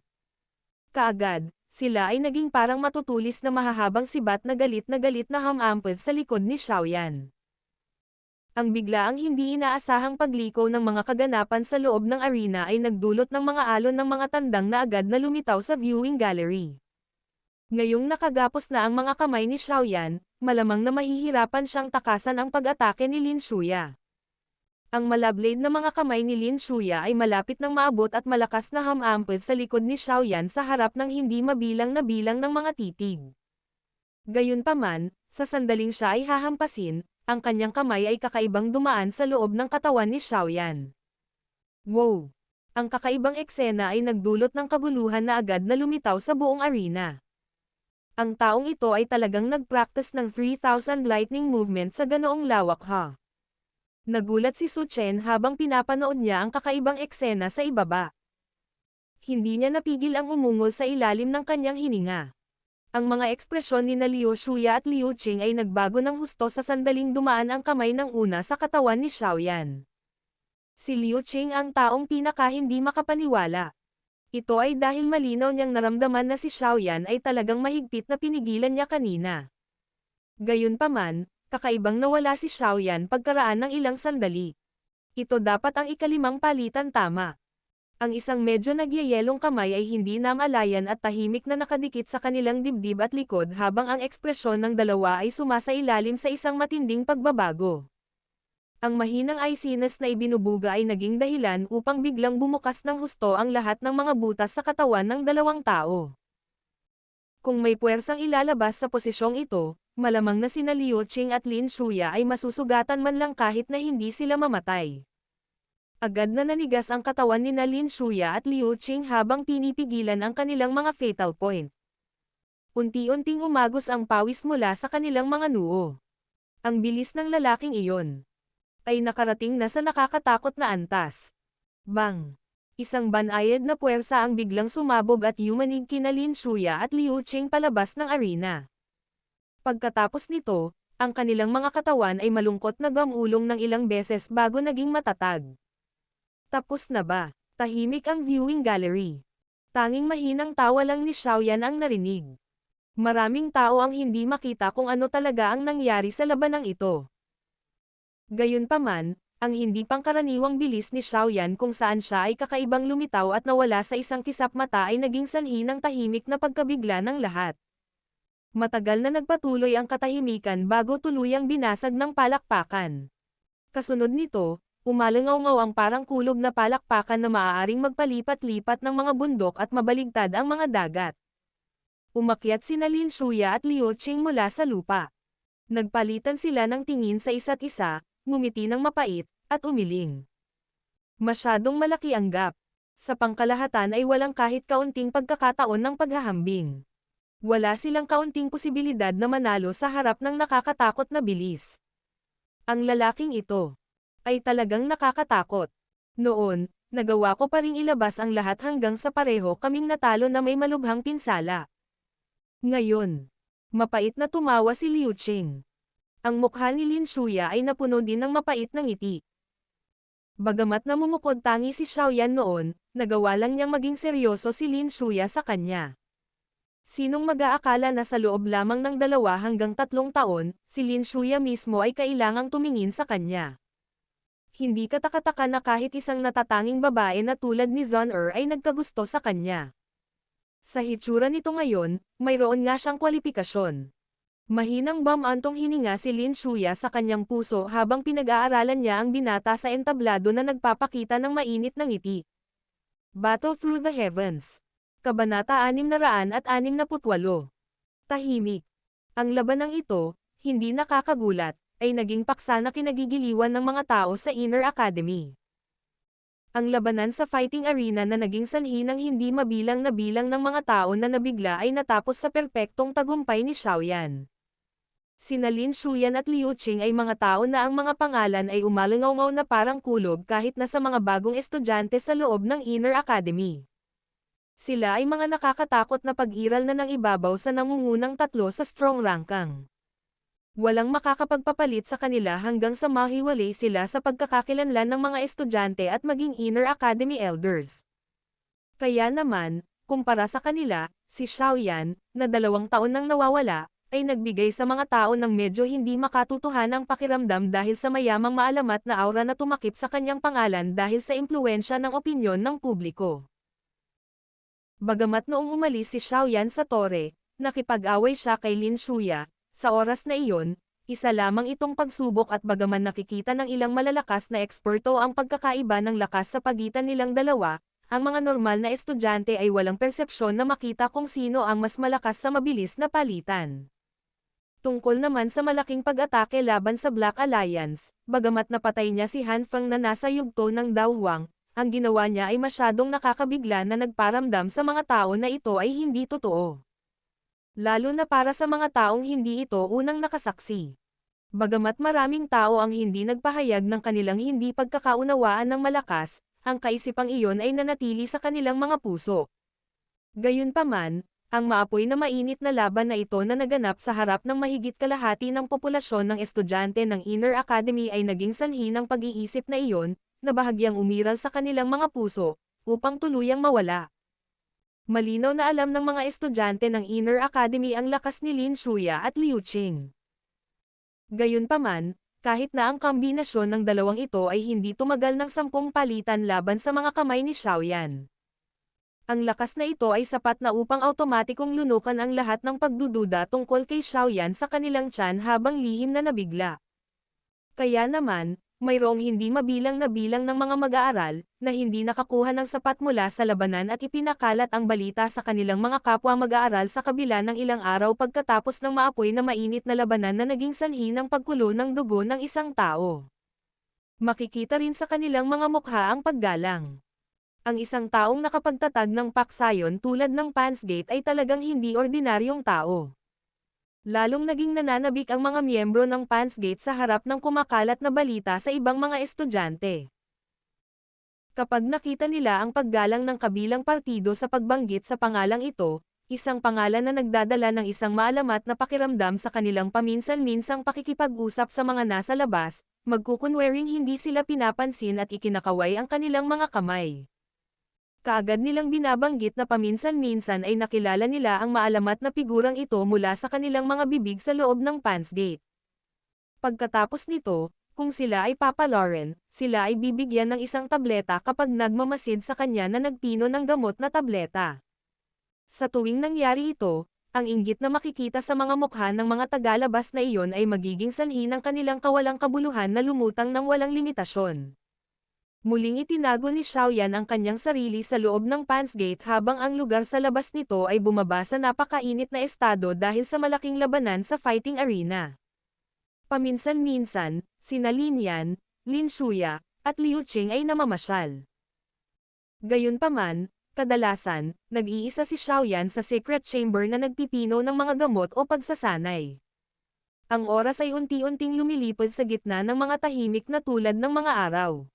Kaagad, sila ay naging parang matutulis na mahahabang sibat na galit na hamampes sa likod ni Xiaoyan. Ang biglaang hindi inaasahang pagliko ng mga kaganapan sa loob ng arena ay nagdulot ng mga alon ng mga tandang na agad na lumitaw sa viewing gallery. Ngayong nakagapos na ang mga kamay ni Xiaoyan, malamang na mahihirapan siyang takasan ang pag-atake ni Lin Shuya. Ang malablade na mga kamay ni Lin Shuya ay malapit nang maabot at malakas na hamampes sa likod ni Xiaoyan sa harap ng hindi mabilang na bilang ng mga titig. Gayunpaman, sa sandaling siya ay hahampasin, ang kanyang kamay ay kakaibang dumaan sa loob ng katawan ni Xiaoyan. Wow! Ang kakaibang eksena ay nagdulot ng kaguluhan na agad na lumitaw sa buong arena. Ang taong ito ay talagang nag-practice ng 3,000 lightning movement sa ganoong lawak ha. Nagulat si Su Chen habang pinapanood niya ang kakaibang eksena sa ibaba. Hindi niya napigil ang umungol sa ilalim ng kanyang hininga. Ang mga ekspresyon ni Liu Shuya at Liu Qing ay nagbago ng husto sa sandaling dumaan ang kamay ng una sa katawan ni Xiaoyan. Si Liu Qing ang taong pinaka hindi makapaniwala. Ito ay dahil malinaw niyang naramdaman na si Xiaoyan ay talagang mahigpit na pinigilan niya kanina. Gayunpaman, kakaibang nawala si Xiaoyan pagkaraan ng ilang sandali. Ito dapat ang ikalimang palitan tama. Ang isang medyo nagyayelong kamay ay hindi namalayan at tahimik na nakadikit sa kanilang dibdib at likod habang ang ekspresyon ng dalawa ay sumasailalim sa isang matinding pagbabago. Ang mahinang iciness na ibinubuga ay naging dahilan upang biglang bumukas ng husto ang lahat ng mga butas sa katawan ng dalawang tao. Kung may puwersang ilalabas sa posisyong ito, malamang na sina Liu Qing at Lin Shuya ay masusugatan man lang kahit na hindi sila mamatay. Agad na nanigas ang katawan ni Lin Shuya at Liu Qing habang pinipigilan ang kanilang mga fatal point. Unti-unting umagos ang pawis mula sa kanilang mga noo. Ang bilis ng lalaking iyon ay nakarating na sa nakakatakot na antas. Bang! Isang banayad na puwersa ang biglang sumabog at yumanig kina Lin Shuya at Liu Qing palabas ng arena. Pagkatapos nito, ang kanilang mga katawan ay malungkot na gamulong ng ilang beses bago naging matatag. Tapos na ba? Tahimik ang viewing gallery. Tanging mahinang tawa lang ni Xiaoyan ang narinig. Maraming tao ang hindi makita kung ano talaga ang nangyari sa labanang ito. Gayunpaman, ang hindi pangkaraniwang bilis ni Xiaoyan kung saan siya ay kakaibang lumitaw at nawala sa isang kisap mata ay naging sanhi ng tahimik na pagkabigla ng lahat. Matagal na nagpatuloy ang katahimikan bago tuluyang binasag ng palakpakan. Kasunod nito, umalangaw-ngaw ang parang kulog na palakpakan na maaaring magpalipat-lipat ng mga bundok at mabaligtad ang mga dagat. Umakyat sina Lin Shuya at Liu Qing mula sa lupa. Nagpalitan sila ng tingin sa isa't isa, ngumiti ng mapait, at umiling. Masyadong malaki ang gap. Sa pangkalahatan ay walang kahit kaunting pagkakataon ng paghahambing. Wala silang kaunting posibilidad na manalo sa harap ng nakakatakot na bilis. Ang lalaking ito ay talagang nakakatakot. Noon, nagawa ko pa ring ilabas ang lahat hanggang sa pareho kaming natalo na may malubhang pinsala. Ngayon, mapait na tumawa si Liu Qing. Ang mukha ni Lin Shuya ay napuno din ng mapait na ngiti. Bagamat namumukod tangi si Xiaoyan noon, nagawa lang niyang maging seryoso si Lin Shuya sa kanya. Sinong mag-aakala na sa loob lamang ng 2 hanggang 3 taon, si Lin Shuya mismo ay kailangang tumingin sa kanya. Hindi katakataka na kahit isang natatanging babae na tulad ni Zon ay nagkagusto sa kanya. Sa hitsura nito ngayon, mayroon nga siyang kwalipikasyon. Mahinang bumantong hininga si Lin Shuya sa kanyang puso habang pinag-aaralan niya ang binata sa entablado na nagpapakita ng mainit na ngiti. Battle Through the Heavens. Kabanata 668. Tahimik. Ang labanang ito, hindi nakakagulat, ay naging paksa na kinagigiliwan ng mga tao sa Inner Academy. Ang labanan sa fighting arena na naging sanhi ng hindi mabilang na bilang ng mga tao na nabigla ay natapos sa perpektong tagumpay ni Xiaoyan. Sina Lin Shuyan at Liu Qing ay mga tao na ang mga pangalan ay umalangaw na parang kulog kahit na sa mga bagong estudyante sa loob ng Inner Academy. Sila ay mga nakakatakot na pag-iral na ng ibabaw sa nangungunang 3 sa strong rankang. Walang makakapagpapalit sa kanila hanggang sa mahiwalay sila sa pagkakakilanlan ng mga estudyante at maging Inner Academy elders. Kaya naman, kumpara sa kanila, si Xiaoyan, na 2 taon nang nawawala, ay nagbigay sa mga tao ng medyo hindi makatutuhanang pakiramdam dahil sa mayamang maalamat na aura na tumakip sa kanyang pangalan dahil sa impluwensya ng opinyon ng publiko. Bagamat noong umalis si Xiaoyan sa tore, nakipag-away siya kay Lin Shuya, sa oras na iyon, isa lamang itong pagsubok at bagaman nakikita ng ilang malalakas na eksperto ang pagkakaiba ng lakas sa pagitan nilang dalawa, ang mga normal na estudyante ay walang persepsyon na makita kung sino ang mas malakas sa mabilis na palitan. Tungkol naman sa malaking pag-atake laban sa Black Alliance, bagamat napatay niya si Han Feng na nasa yugto ng Dao Huang, ang ginawa niya ay masyadong nakakabigla na nagparamdam sa mga tao na ito ay hindi totoo. Lalo na para sa mga taong hindi ito unang nakasaksi. Bagamat maraming tao ang hindi nagpahayag ng kanilang hindi pagkakaunawaan ng malakas, ang kaisipang iyon ay nanatili sa kanilang mga puso. Gayunpaman, ang maapoy na mainit na laban na ito na naganap sa harap ng mahigit kalahati ng populasyon ng estudyante ng Inner Academy ay naging sanhi ng pag-iisip na iyon, na bahagyang umiral sa kanilang mga puso, upang tuluyang mawala. Malinaw na alam ng mga estudyante ng Inner Academy ang lakas ni Lin Shuya at Liu Qing. Gayunpaman, kahit na ang kombinasyon ng dalawang ito ay hindi tumagal ng 10 palitan laban sa mga kamay ni Xiaoyan. Ang lakas na ito ay sapat na upang automatikong lunukan ang lahat ng pagdududa tungkol kay Xiaoyan sa kanilang tiyan habang lihim na nabigla. Kaya naman, mayroong hindi mabilang na bilang ng mga mag-aaral, na hindi nakakuha ng sapat mula sa labanan at ipinakalat ang balita sa kanilang mga kapwa mag-aaral sa kabila ng ilang araw pagkatapos ng maapoy na mainit na labanan na naging sanhi ng pagkulo ng dugo ng isang tao. Makikita rin sa kanilang mga mukha ang paggalang. Ang isang taong nakapagtatag ng paksayon tulad ng Pansgate ay talagang hindi ordinaryong tao. Lalong naging nananabik ang mga miyembro ng Pansgate sa harap ng kumakalat na balita sa ibang mga estudyante. Kapag nakita nila ang paggalang ng kabilang partido sa pagbanggit sa pangalang ito, isang pangalan na nagdadala ng isang maalamat na pakiramdam sa kanilang paminsan-minsang pakikipag-usap sa mga nasa labas, magkukunwering hindi sila pinapansin at ikinakaway ang kanilang mga kamay. Kaagad nilang binabanggit na paminsan-minsan ay nakilala nila ang maalamat na figurang ito mula sa kanilang mga bibig sa loob ng Pansgate. Pagkatapos nito, kung sila ay papalarin, sila ay bibigyan ng isang tableta kapag nagmamasid sa kanya na nagpino ng gamot na tableta. Sa tuwing nangyari ito, ang inggit na makikita sa mga mukha ng mga tagalabas na iyon ay magiging sanhi ng kanilang kawalang kabuluhan na lumutang ng walang limitasyon. Muling itinago ni Xiaoyan ang kanyang sarili sa loob ng Pansgate habang ang lugar sa labas nito ay bumaba sa napakainit na estado dahil sa malaking labanan sa fighting arena. Paminsan-minsan, sina Lin Yan, Lin Shuya, at Liu Qing ay namamasyal. Gayunpaman, kadalasan, nag-iisa si Xiaoyan sa secret chamber na nagpipino ng mga gamot o pagsasanay. Ang oras ay unti-unting lumilipad sa gitna ng mga tahimik na tulad ng mga araw.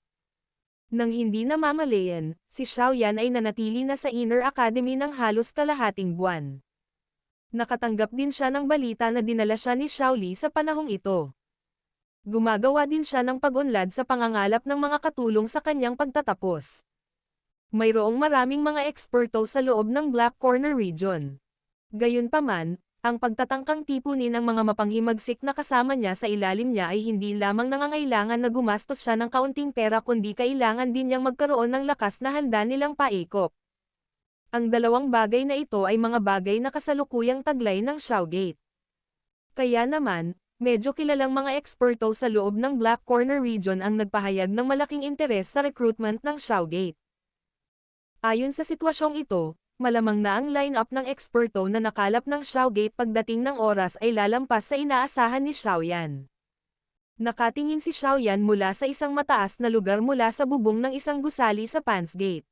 Nang hindi namamalayan, si Xiaoyan ay nanatili na sa Inner Academy ng halos kalahating buwan. Nakatanggap din siya ng balita na dinala siya ni Xiaoli sa panahong ito. Gumagawa din siya ng pag-unlad sa pangangalap ng mga katulong sa kanyang pagtatapos. Mayroong maraming mga eksperto sa loob ng Black Corner region. Gayunpaman, ang pagtatangkang tipunin ng mga mapanghimagsik na kasama niya sa ilalim niya ay hindi lamang nangangailangan na gumastos siya ng kaunting pera kundi kailangan din niyang magkaroon ng lakas na handa nilang paikop. Ang dalawang bagay na ito ay mga bagay na kasalukuyang taglay ng Xiaogate. Kaya naman, medyo kilalang mga eksperto sa loob ng Black Corner region ang nagpahayag ng malaking interes sa recruitment ng Xiaogate. Ayon sa sitwasyong ito, malamang na ang line-up ng eksperto na nakalap ng Xiaogate pagdating ng oras ay lalampas sa inaasahan ni Xiaoyan. Nakatingin si Xiaoyan mula sa isang mataas na lugar mula sa bubong ng isang gusali sa Pansgate.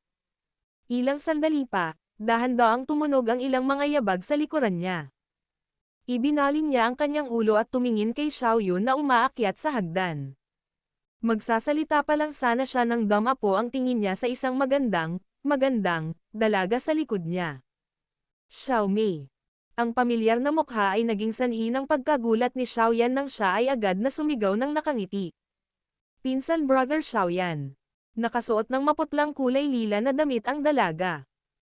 Ilang sandali pa, dahan-daang tumunog ang ilang mga yabag sa likuran niya. Ibinaling niya ang kanyang ulo at tumingin kay Xiaoyu na umaakyat sa hagdan. Magsasalita pa lang sana siya ng damapo ang tingin niya sa isang magandang dalaga sa likod niya. Xiaomei. Ang pamilyar na mukha ay naging sanhi ng pagkagulat ni Xiaoyan nang siya ay agad na sumigaw ng nakangiti. Pinsan brother Xiaoyan. Nakasuot ng maputlang kulay lila na damit ang dalaga.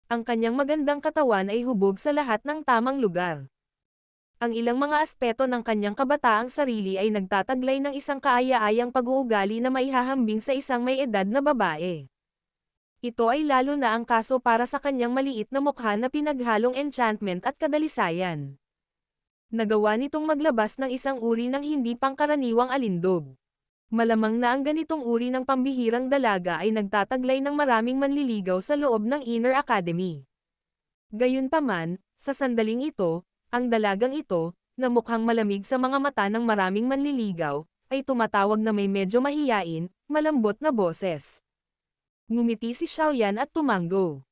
Ang kanyang magandang katawan ay hubog sa lahat ng tamang lugar. Ang ilang mga aspeto ng kanyang kabataang sarili ay nagtataglay ng isang kaaya-ayang pag-uugali na maihahambing sa isang may edad na babae. Ito ay lalo na ang kaso para sa kanyang maliit na mukha na pinaghalong enchantment at kadalisayan. Nagawa nitong maglabas ng isang uri ng hindi pangkaraniwang alindog. Malamang na ang ganitong uri ng pambihirang dalaga ay nagtataglay ng maraming manliligaw sa loob ng Inner Academy. Gayunpaman, sa sandaling ito, ang dalagang ito, na mukhang malamig sa mga mata ng maraming manliligaw, ay tumatawag na may medyo mahiyain, malambot na boses. Ngumiti si Xiaoyan at tumanggo.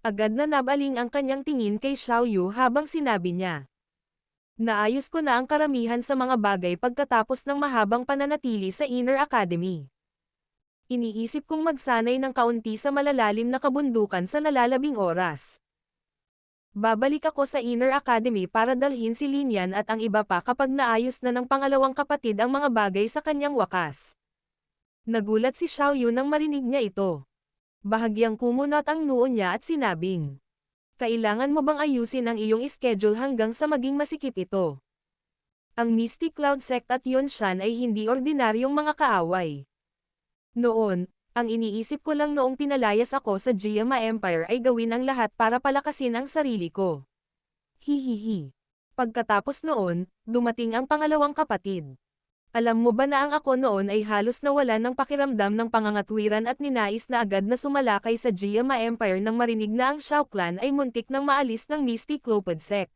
Agad na nabaling ang kanyang tingin kay Xiaoyu habang sinabi niya. Naayos ko na ang karamihan sa mga bagay pagkatapos ng mahabang pananatili sa Inner Academy. Iniisip kong magsanay ng kaunti sa malalalim na kabundukan sa nalalabing oras. Babalik ako sa Inner Academy para dalhin si Linian at ang iba pa kapag naayos na ng pangalawang kapatid ang mga bagay sa kanyang wakas. Nagulat si Xiaoyu nang marinig niya ito. Bahagyang kumunat ang noo niya at sinabing, kailangan mo bang ayusin ang iyong schedule hanggang sa maging masikip ito? Ang Mystic Cloud Sect at Yonshan ay hindi ordinaryong mga kaaway. Noon, ang iniisip ko lang noong pinalayas ako sa Jiama Empire ay gawin ang lahat para palakasin ang sarili ko. Hihihi. Pagkatapos noon, dumating ang pangalawang kapatid. Alam mo ba na ang ako noon ay halos nawala ng pakiramdam ng pangangatwiran at ninais na agad na sumalakay sa Jiama Empire nang marinig na ang Xiao Clan ay muntik nang maalis ng Mystic Cloud Sect.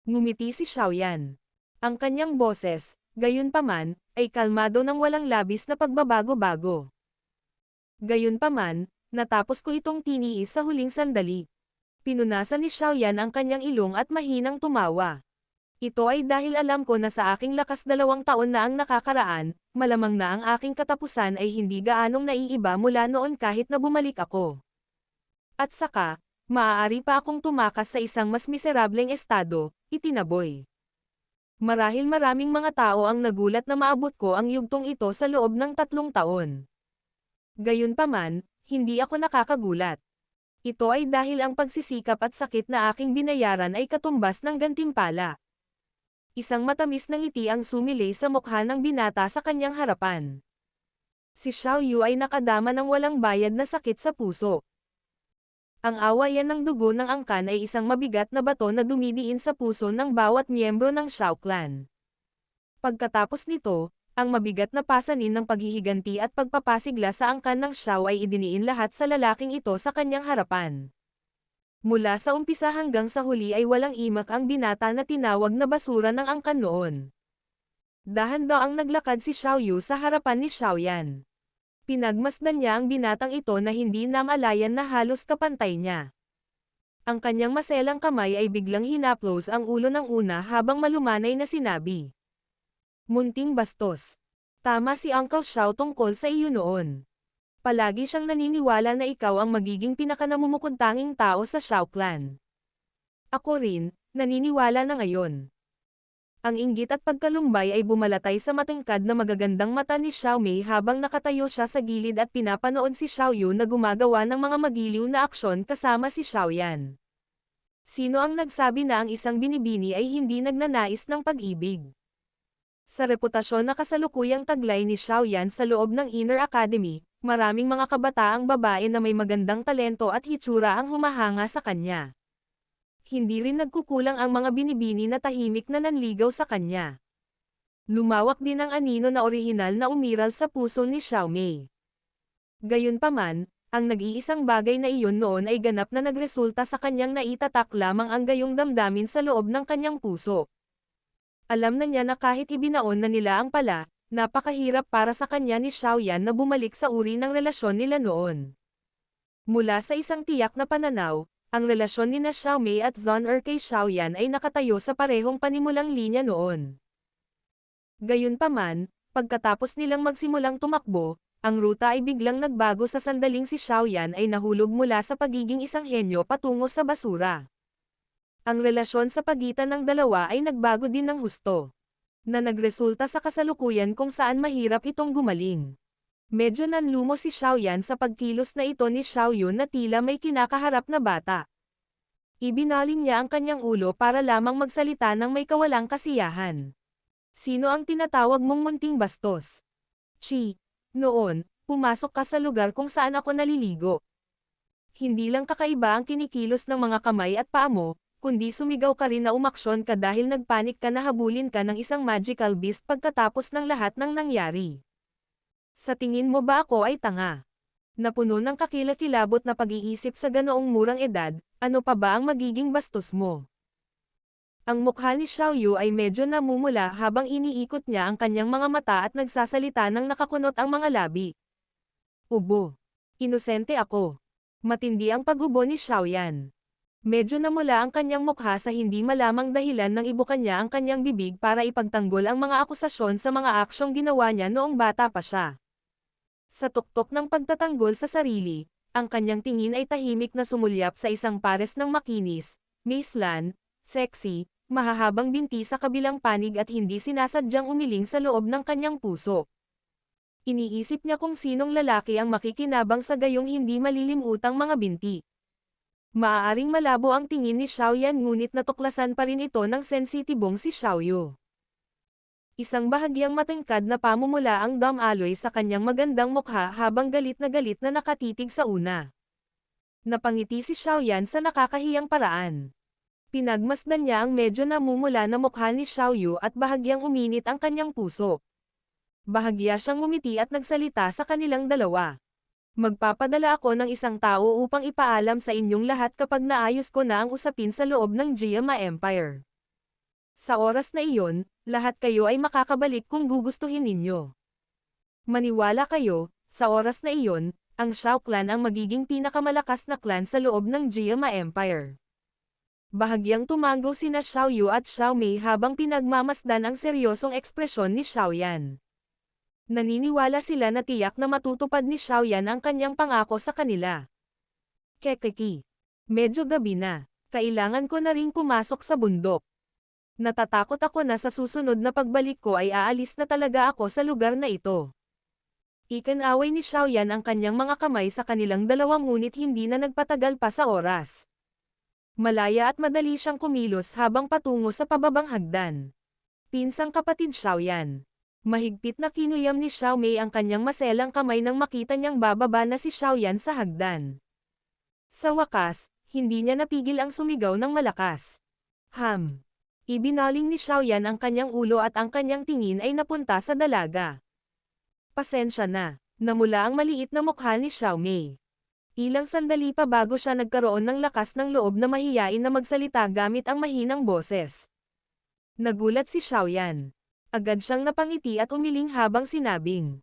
Ngumiti si Xiaoyan. Ang kanyang boses, gayunpaman, ay kalmado ng walang labis na pagbabago-bago. Gayunpaman, natapos ko itong tiniis sa huling sandali. Pinunasan ni Xiaoyan ang kanyang ilong at mahinang tumawa. Ito ay dahil alam ko na sa aking lakas 2 taon na ang nakakaraan, malamang na ang aking katapusan ay hindi gaanong naiiba mula noon kahit na bumalik ako. At saka, maaari pa akong tumakas sa isang mas miserableng estado, itinaboy. Marahil maraming mga tao ang nagulat na maabot ko ang yugtong ito sa loob ng 3 taon. Gayunpaman, hindi ako nakakagulat. Ito ay dahil ang pagsisikap at sakit na aking binayaran ay katumbas ng gantimpala. Isang matamis na ngiti ang sumilay sa mukha ng binata sa kanyang harapan. Si Xiaoyu ay nakadama ng walang bayad na sakit sa puso. Ang awayan ng dugo ng angkan ay isang mabigat na bato na dumidiin sa puso ng bawat miyembro ng Xiao Clan. Pagkatapos nito, ang mabigat na pasanin ng paghihiganti at pagpapasigla sa angkan ng Xiao ay idiniin lahat sa lalaking ito sa kanyang harapan. Mula sa umpisa hanggang sa huli ay walang imak ang binata na tinawag na basura ng angkan noon. Dahan-daang naglakad si Xiaoyu sa harapan ni Xiaoyan. Pinagmasdan niya ang binatang ito na hindi namalayan na halos kapantay niya. Ang kanyang maselang kamay ay biglang hinaplos ang ulo ng una habang malumanay na sinabi. Munting bastos. Tama si Uncle Xiao tungkol sa iyo noon. Palagi siyang naniniwala na ikaw ang magiging pinakanamumukod-tanging tao sa Xiao Clan. Ako rin, naniniwala na ngayon. Ang inggit at pagkalumbay ay bumalatay sa matangkad na magagandang mata ni Xiao Mei habang nakatayo siya sa gilid at pinapanood si Xiao Yun na gumagawa ng mga magiliw na aksyon kasama si Xiao Yan. Sino ang nagsabi na ang isang binibini ay hindi nagnanais ng pag-ibig? Sa reputasyon na kasalukuyang taglay ni Xiao Yan sa loob ng Inner Academy, maraming mga kabataang babae na may magandang talento at hitsura ang humahanga sa kanya. Hindi rin nagkukulang ang mga binibini na tahimik na nanligaw sa kanya. Lumawak din ang anino na orihinal na umiral sa puso ni Xiao Mei. Gayunpaman, ang nag-iisang bagay na iyon noon ay ganap na nagresulta sa kanyang naitatak lamang ang gayong damdamin sa loob ng kanyang puso. Alam na niya na kahit ibinaon na nila ang pala, napakahirap para sa kanya ni Xiao Yan na bumalik sa uri ng relasyon nila noon. Mula sa isang tiyak na pananaw, ang relasyon ni Xiao Mei at Zhon Er kay Xiao Yan ay nakatayo sa parehong panimulang linya noon. Gayunpaman, pagkatapos nilang magsimulang tumakbo, ang ruta ay biglang nagbago sa sandaling si Xiao Yan ay nahulog mula sa pagiging isang henyo patungo sa basura. Ang relasyon sa pagitan ng dalawa ay nagbago din ng husto, na nagresulta sa kasalukuyan kung saan mahirap itong gumaling. Medyo nanlumo si Xiao Yan sa pagkilos na ito ni Xiao Yun na tila may kinakaharap na bata. Ibinaling niya ang kanyang ulo para lamang magsalita ng may kawalang kasiyahan. Sino ang tinatawag mong munting bastos? Chi, noon, pumasok ka sa lugar kung saan ako naliligo. Hindi lang kakaiba ang kinikilos ng mga kamay at paa mo, kundi sumigaw ka rin na umaksyon ka dahil nagpanik ka na habulin ka ng isang magical beast pagkatapos ng lahat ng nangyari. Sa tingin mo ba ako ay tanga? Napuno ng kakilakilabot na pag-iisip sa ganoong murang edad, ano pa ba ang magiging bastos mo? Ang mukha ni Xiao Yu ay medyo namumula habang iniikot niya ang kanyang mga mata at nagsasalita ng nakakunot ang mga labi. Ubo. Inosente ako. Matindi ang pag-ubo ni Xiao Yan. Medyo namula ang kanyang mukha sa hindi malamang dahilan nang ibukan niya ang kanyang bibig para ipagtanggol ang mga akusasyon sa mga aksyong ginawa niya noong bata pa siya. Sa tuktok ng pagtatanggol sa sarili, ang kanyang tingin ay tahimik na sumulyap sa isang pares ng makinis, maislan, sexy, mahahabang binti sa kabilang panig at hindi sinasadyang umiling sa loob ng kanyang puso. Iniisip niya kung sinong lalaki ang makikinabang sa gayong hindi malilimutang mga binti. Maaaring malabo ang tingin ni Xiao Yan ngunit natuklasan pa rin ito ng sensitibong si Xiao Yu. Isang bahagyang matangkad na pamumula ang damaloy sa kanyang magandang mukha habang galit na nakatitig sa una. Napangiti si Xiao Yan sa nakakahiyang paraan. Pinagmasdan niya ang medyo namumula na mukha ni Xiao Yu at bahagyang uminit ang kanyang puso. Bahagya siyang ngumiti at nagsalita sa kanilang dalawa. Magpapadala ako ng isang tao upang ipaalam sa inyong lahat kapag naayos ko na ang usapin sa loob ng Jiama Empire. Sa oras na iyon, lahat kayo ay makakabalik kung gugustuhin ninyo. Maniwala kayo, sa oras na iyon, ang Xiao Clan ang magiging pinakamalakas na clan sa loob ng Jiama Empire. Bahagyang tumango sina Xiao Yu at Xiao Mei habang pinagmamasdan ang seryosong ekspresyon ni Xiao Yan. Naniniwala sila na tiyak na matutupad ni Xiao Yan ang kanyang pangako sa kanila. Kekeki. Medyo gabi na. Kailangan ko na ring pumasok sa bundok. Natatakot ako na sa susunod na pagbalik ko ay aalis na talaga ako sa lugar na ito. Ikinaway ni Xiao Yan ang kanyang mga kamay sa kanilang dalawa ngunit hindi na nagpatagal pa sa oras. Malaya at madali siyang kumilos habang patungo sa pababang hagdan. Pinsang kapatid Xiao Yan. Mahigpit na kinuyam ni Xiao Mei ang kanyang maselang kamay nang makita niyang bababa na si Xiao Yan sa hagdan. Sa wakas, hindi niya napigil ang sumigaw ng malakas. Ibinaling ni Xiao Yan ang kanyang ulo at ang kanyang tingin ay napunta sa dalaga. Pasensya na, namula ang maliit na mukha ni Xiao Mei. Ilang sandali pa bago siya nagkaroon ng lakas ng loob na mahiyain na magsalita gamit ang mahinang boses. Nagulat si Xiao Yan. Agad siyang napangiti at umiling habang sinabing,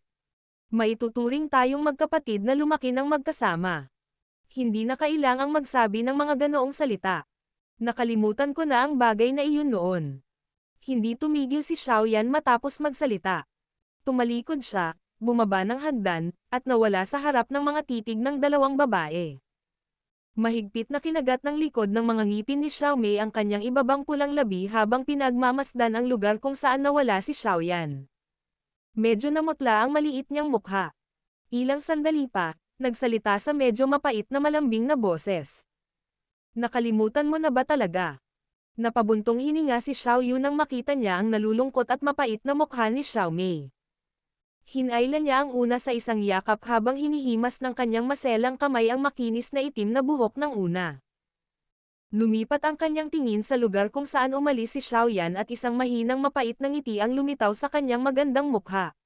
maituturing tayong magkapatid na lumaki ng magkasama. Hindi na kailangang magsabi ng mga ganoong salita. Nakalimutan ko na ang bagay na iyon noon. Hindi tumigil si Xiao Yan matapos magsalita. Tumalikod siya, bumaba ng hagdan, at nawala sa harap ng mga titig ng dalawang babae. Mahigpit na kinagat ng likod ng mga ngipin ni Xiaomei ang kanyang ibabang pulang labi habang pinagmamasdan ang lugar kung saan nawala si Xiaoyan. Medyo namutla ang maliit niyang mukha. Ilang sandali pa, nagsalita sa medyo mapait na malambing na boses. Nakalimutan mo na ba talaga? Napabuntong hininga si Xiaoyu nang makita niya ang nalulungkot at mapait na mukha ni Xiaomei. Hinailan niya ang una sa isang yakap habang hinihimas ng kanyang maselang kamay ang makinis na itim na buhok ng una. Lumipat ang kanyang tingin sa lugar kung saan umalis si Xiaoyan at isang mahinang mapait na ngiti ang lumitaw sa kanyang magandang mukha.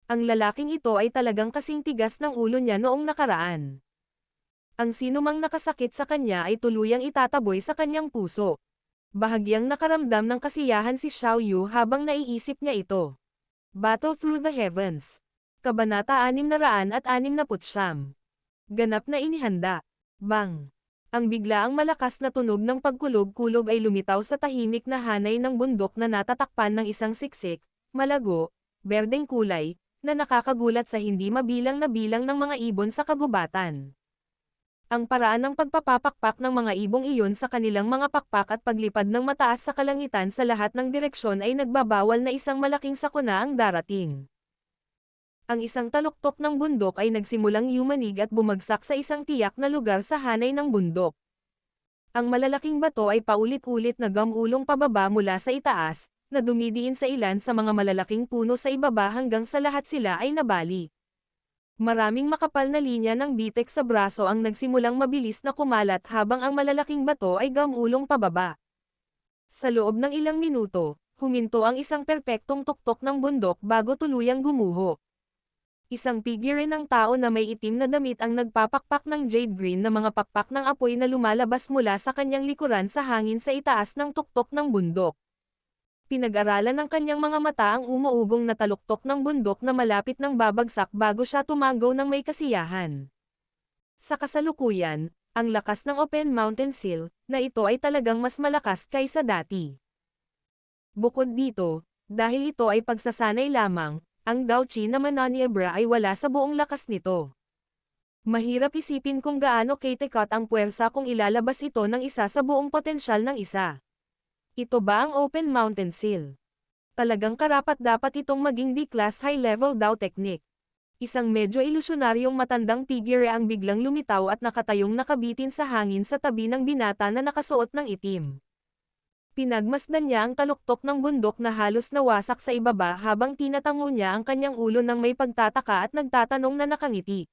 Ang lalaking ito ay talagang kasing tigas ng ulo niya noong nakaraan. Ang sinumang nakasakit sa kanya ay tuluyang itataboy sa kanyang puso. Bahagyang nakaramdam ng kasiyahan si Xiaoyu habang naiisip niya ito. Battle Through the Heavens. Kabanata 669. Ganap na inihanda. Bang! Ang biglaang malakas na tunog ng pagkulog-kulog ay lumitaw sa tahimik na hanay ng bundok na natatakpan ng isang siksik, malago, berdeng kulay, na nakakagulat sa hindi mabilang na bilang ng mga ibon sa kagubatan. Ang paraan ng pagpapapakpak ng mga ibong iyon sa kanilang mga pakpak at paglipad ng mataas sa kalangitan sa lahat ng direksyon ay nagbabawal na isang malaking sakuna ang darating. Ang isang taluktok ng bundok ay nagsimulang yumanig at bumagsak sa isang tiyak na lugar sa hanay ng bundok. Ang malalaking bato ay paulit-ulit na gamulong pababa mula sa itaas, na dumidiin sa ilan sa mga malalaking puno sa ibaba hanggang sa lahat sila ay nabali. Maraming makapal na linya ng bitek sa braso ang nagsimulang mabilis na kumalat habang ang malalaking bato ay gamulong pababa. Sa loob ng ilang minuto, huminto ang isang perpektong tuktok ng bundok bago tuluyang gumuho. Isang figure ng tao na may itim na damit ang nagpapakpak ng jade green na mga pakpak ng apoy na lumalabas mula sa kanyang likuran sa hangin sa itaas ng tuktok ng bundok. Pinag-aralan ng kanyang mga mata ang umuugong na taluktok ng bundok na malapit ng babagsak bago siya tumango ng may kasiyahan. Sa kasalukuyan, ang lakas ng Open Mountain Seal, na ito ay talagang mas malakas kaysa dati. Bukod dito, dahil ito ay pagsasanay lamang, ang Daochi na Mananiebra ay wala sa buong lakas nito. Mahirap isipin kung gaano katikot ang puwersa kung ilalabas ito ng isa sa buong potensyal ng isa. Ito ba ang Open Mountain Seal? Talagang karapat-dapat itong maging D-Class High-Level Dao Technique. Isang medyo ilusyonaryong matandang figure ang biglang lumitaw at nakatayong nakabitin sa hangin sa tabi ng binata na nakasuot ng itim. Pinagmasdan niya ang taluktok ng bundok na halos nawasak sa ibaba habang tinatango niya ang kanyang ulo ng may pagtataka at nagtatanong na nakangiti.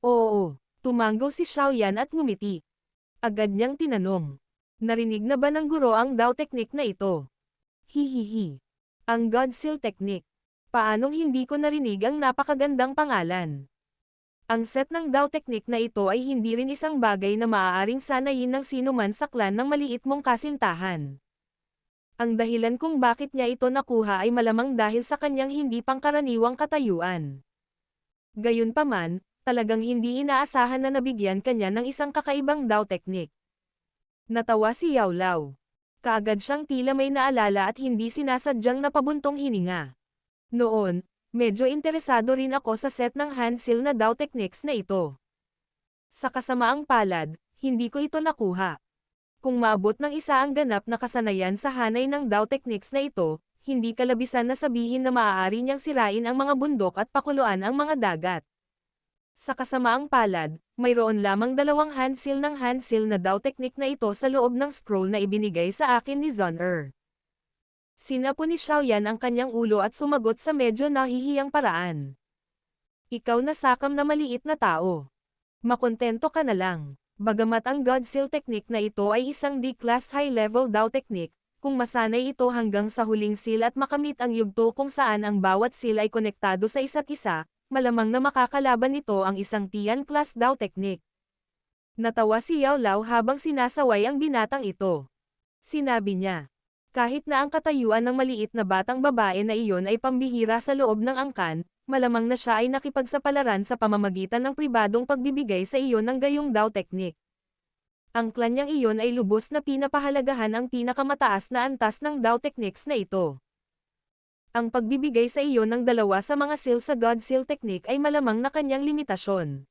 Oo, tumango si Xiaoyan at ngumiti. Agad niyang tinanong. Narinig na ba ng guro ang Dao Technique na ito? Hihihi. Ang God Seal Technique. Paanong hindi ko narinig ang napakagandang pangalan? Ang set ng Dao Technique na ito ay hindi rin isang bagay na maaaring sanayin ng sinuman sa clan ng maliit mong kasintahan. Ang dahilan kung bakit niya ito nakuha ay malamang dahil sa kanyang hindi pangkaraniwang katayuan. Gayunpaman, talagang hindi inaasahan na nabigyan kanya ng isang kakaibang Dao Technique. Natawa si Yao Lao. Kaagad siyang tila may naalala at hindi sinasadyang napabuntong hininga. Noon, medyo interesado rin ako sa set ng hand seal na Dao Techniques na ito. Sa kasamaang palad, hindi ko ito nakuha. Kung maabot ng isa ang ganap na kasanayan sa hanay ng Dao Techniques na ito, hindi kalabisan na sabihin na maaari niyang sirain ang mga bundok at pakuluan ang mga dagat. Sa kasamaang palad, mayroon lamang 2 hand seal na Dao Technique na ito sa loob ng scroll na ibinigay sa akin ni Zon-er. Sinapo ni Xiaoyan ang kanyang ulo at sumagot sa medyo nahihiyang paraan. Ikaw na sakam na maliit na tao. Makontento ka na lang. Bagamat ang God Seal Technique na ito ay isang D-Class High-Level Dao Technique, kung masanay ito hanggang sa huling seal at makamit ang yugto kung saan ang bawat seal ay konektado sa isa't isa, malamang na makakalaban nito ang isang Tian-class Dao Technique. Natawa si Yao Lao habang sinasaway ang binatang ito. Sinabi niya, kahit na ang katayuan ng maliit na batang babae na iyon ay pambihira sa loob ng angkan, malamang na siya ay nakipagsapalaran sa pamamagitan ng pribadong pagbibigay sa iyo ng gayong Dao Technique. Ang clan niyang iyon ay lubos na pinapahalagahan ang pinakamataas na antas ng Dao Techniques na ito. Ang pagbibigay sa iyo ng 2 sa mga seal sa God Seal Technique ay malamang na kanyang limitasyon.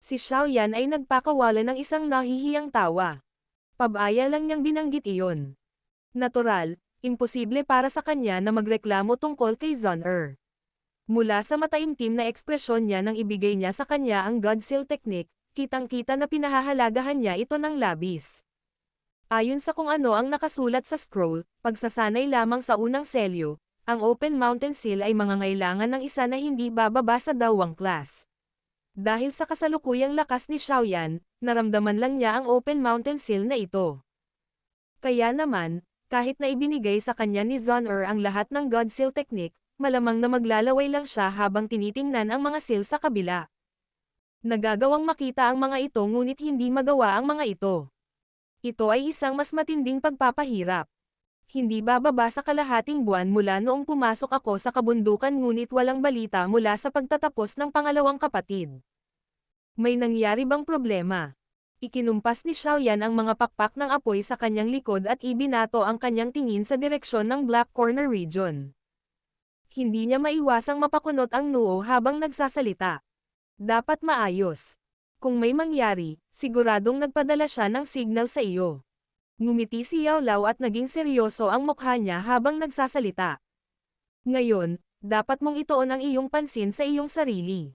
Si Xiaoyan ay nagpakawala ng isang nahihiyang tawa. Pabaya lang niyang binanggit iyon. Natural, imposible para sa kanya na magreklamo tungkol kay Zun-Er. Mula sa mataimtim na ekspresyon niya nang ibigay niya sa kanya ang God Seal Technique, kitang-kita na pinahahalagahan niya ito ng labis. Ayon sa kung ano ang nakasulat sa scroll, pagsasanay lamang sa unang selyo, ang Open Mountain Seal ay mangangailangan ng isa na hindi bababa sa 2 class. Dahil sa kasalukuyang lakas ni Xiaoyan, naramdaman lang niya ang Open Mountain Seal na ito. Kaya naman, kahit na ibinigay sa kanya ni Zun-Er ang lahat ng God Seal Technique, malamang na maglalaway lang siya habang tinitingnan ang mga seal sa kabila. Nagagawang makita ang mga ito ngunit hindi magawa ang mga ito. Ito ay isang mas matinding pagpapahirap. Hindi bababa sa kalahating buwan mula noong pumasok ako sa kabundukan ngunit walang balita mula sa pagtatapos ng pangalawang kapatid. May nangyari bang problema? Ikinumpas ni Xiaoyan ang mga pakpak ng apoy sa kanyang likod at ibinato ang kanyang tingin sa direksyon ng Black Corner Region. Hindi niya maiwasang mapakunot ang noo habang nagsasalita. Dapat maayos. Kung may mangyari, siguradong nagpadala siya ng signal sa iyo. Ngumiti si Yao Lao at naging seryoso ang mukha niya habang nagsasalita. Ngayon, dapat mong ituon ang iyong pansin sa iyong sarili.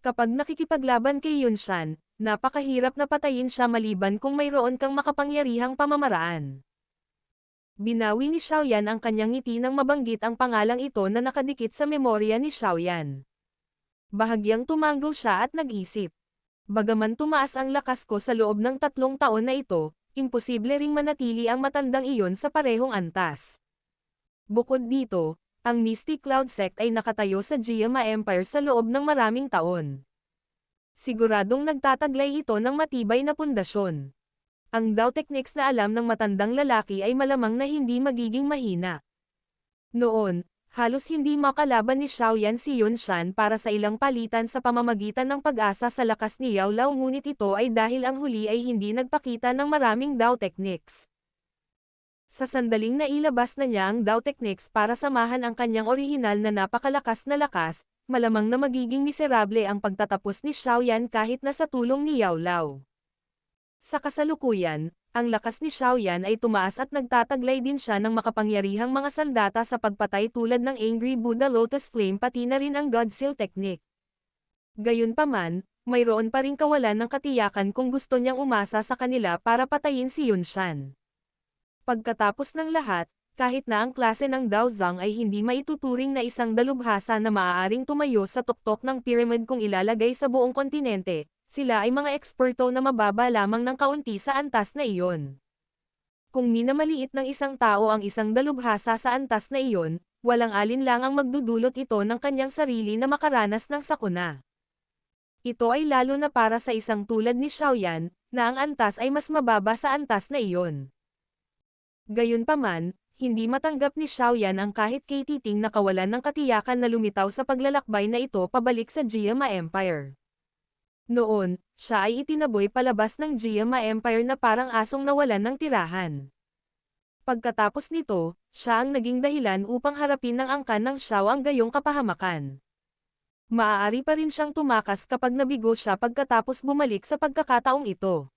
Kapag nakikipaglaban kay Yunshan, napakahirap na patayin siya maliban kung mayroon kang makapangyarihang pamamaraan. Binawi ni Xiaoyan ang kanyang ngiti nang mabanggit ang pangalang ito na nakadikit sa memorya ni Xiaoyan. Bahagyang tumango siya at nag-isip. Bagaman tumaas ang lakas ko sa loob ng 3 taon na ito, imposible ring manatili ang matandang iyon sa parehong antas. Bukod dito, ang Misty Cloud Sect ay nakatayo sa Jiama Empire sa loob ng maraming taon. Siguradong nagtataglay ito ng matibay na pundasyon. Ang Dao Techniques na alam ng matandang lalaki ay malamang na hindi magiging mahina. Noon, halos hindi makalaban ni Xiaoyan si Yunshan para sa ilang palitan sa pamamagitan ng pag-asa sa lakas ni Yao Lao ngunit ito ay dahil ang huli ay hindi nagpakita ng maraming Dao Techniques. Sa sandaling nailabas na niya ang Dao Techniques para samahan ang kanyang orihinal na napakalakas na lakas, malamang na magiging miserable ang pagtatapos ni Xiaoyan kahit na sa tulong ni Yao Lao. Sa kasalukuyan, ang lakas ni Xiaoyan ay tumaas at nagtataglay din siya ng makapangyarihang mga sandata sa pagpatay tulad ng Angry Buddha Lotus Flame pati na rin ang God Seal Technique. Gayunpaman, mayroon pa ring kawalan ng katiyakan kung gusto niyang umasa sa kanila para patayin si Yunshan. Pagkatapos ng lahat, kahit na ang klase ng Daozang ay hindi maituturing na isang dalubhasa na maaaring tumayo sa tuktok ng pyramid kung ilalagay sa buong kontinente, sila ay mga eksperto na mababa lamang ng kaunti sa antas na iyon. Kung minamaliit ng isang tao ang isang dalubhasa sa antas na iyon, walang alinlangang magdudulot ito ng kanyang sarili na makaranas ng sakuna. Ito ay lalo na para sa isang tulad ni Xiaoyan, na ang antas ay mas mababa sa antas na iyon. Gayunpaman, hindi matanggap ni Xiaoyan ang kahit kay Titing na kawalan ng katiyakan na lumitaw sa paglalakbay na ito pabalik sa Jiama Empire. Noon, siya ay itinaboy palabas ng Jiama Empire na parang asong nawalan ng tirahan. Pagkatapos nito, siya ang naging dahilan upang harapin ng angkan ng Xiao ang gayong kapahamakan. Maaari pa rin siyang tumakas kapag nabigo siya pagkatapos bumalik sa pagkakataong ito.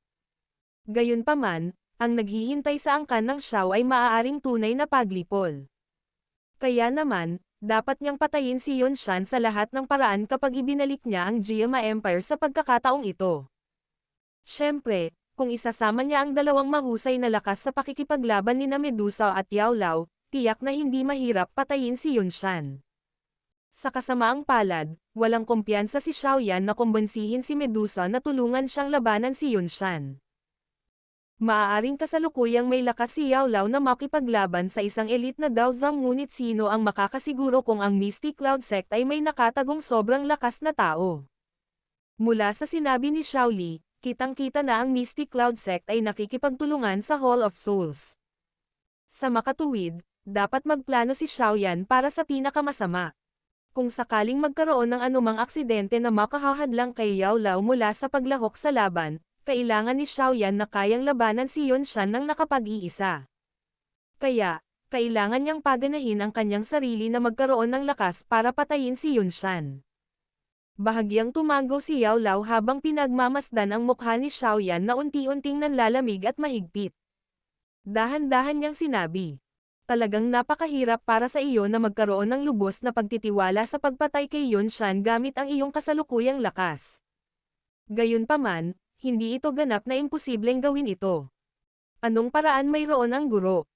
Gayunpaman, ang naghihintay sa angkan ng Xiao ay maaaring tunay na paglipol. Kaya naman, dapat niyang patayin si Yunshan sa lahat ng paraan kapag ibinalik niya ang Jiama Empire sa pagkakataong ito. Siyempre, kung isasama niya ang dalawang mahusay na lakas sa pakikipaglaban ni Medusa at Yao Lao, tiyak na hindi mahirap patayin si Yunshan. Sa kasamaang palad, walang kumpiyansa si Xiaoyan na kumbinsihin si Medusa na tulungan siyang labanan si Yunshan. Maaaring kasalukuyang may lakas si Yao Lao na makipaglaban sa isang elite na Daozang ngunit sino ang makakasiguro kung ang Misty Cloud Sect ay may nakatagong sobrang lakas na tao. Mula sa sinabi ni Xiao Li, kitang-kita na ang Misty Cloud Sect ay nakikipagtulungan sa Hall of Souls. Sa makatuwid, dapat magplano si Xiaoyan para sa pinakamasama. Kung sakaling magkaroon ng anumang aksidente na makahahadlang kay Yao Lao mula sa paglahok sa laban, kailangan ni Xiaoyan na kayang labanan si Yunshan ng nakapag-iisa. Kaya, kailangan niyang paganahin ang kanyang sarili na magkaroon ng lakas para patayin si Yunshan. Bahagyang tumango si Yao Lao habang pinagmamasdan ang mukha ni Xiaoyan na unti-unting nanlalamig at mahigpit. Dahan-dahan niyang sinabi. Talagang napakahirap para sa iyo na magkaroon ng lubos na pagtitiwala sa pagpatay kay Yun Shan gamit ang iyong kasalukuyang lakas. Gayunpaman, hindi ito ganap na imposibleng gawin ito. Anong paraan mayroon ang guro?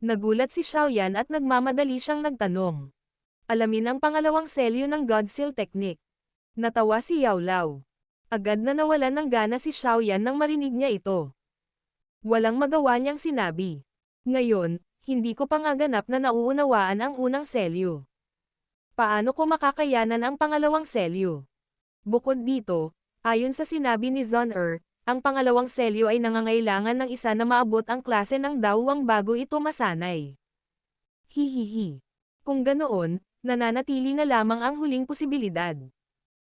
Nagulat si Xiaoyan at nagmamadali siyang nagtanong. Alamin ang pangalawang selyo ng God Seal Technique. Natawa si Yao Lao. Agad na nawalan ng gana si Xiaoyan nang marinig niya ito. Walang magawa niyang sinabi. Ngayon, hindi ko pa nga ganap na nauunawaan ang unang selyo. Paano ko makakayanan ang pangalawang selyo? Bukod dito, ayon sa sinabi ni Zon ang pangalawang selyo ay nangangailangan ng isa na maabot ang klase ng dawang bago ito masanay. Hihihi. Kung ganoon, nananatili na lamang ang huling posibilidad.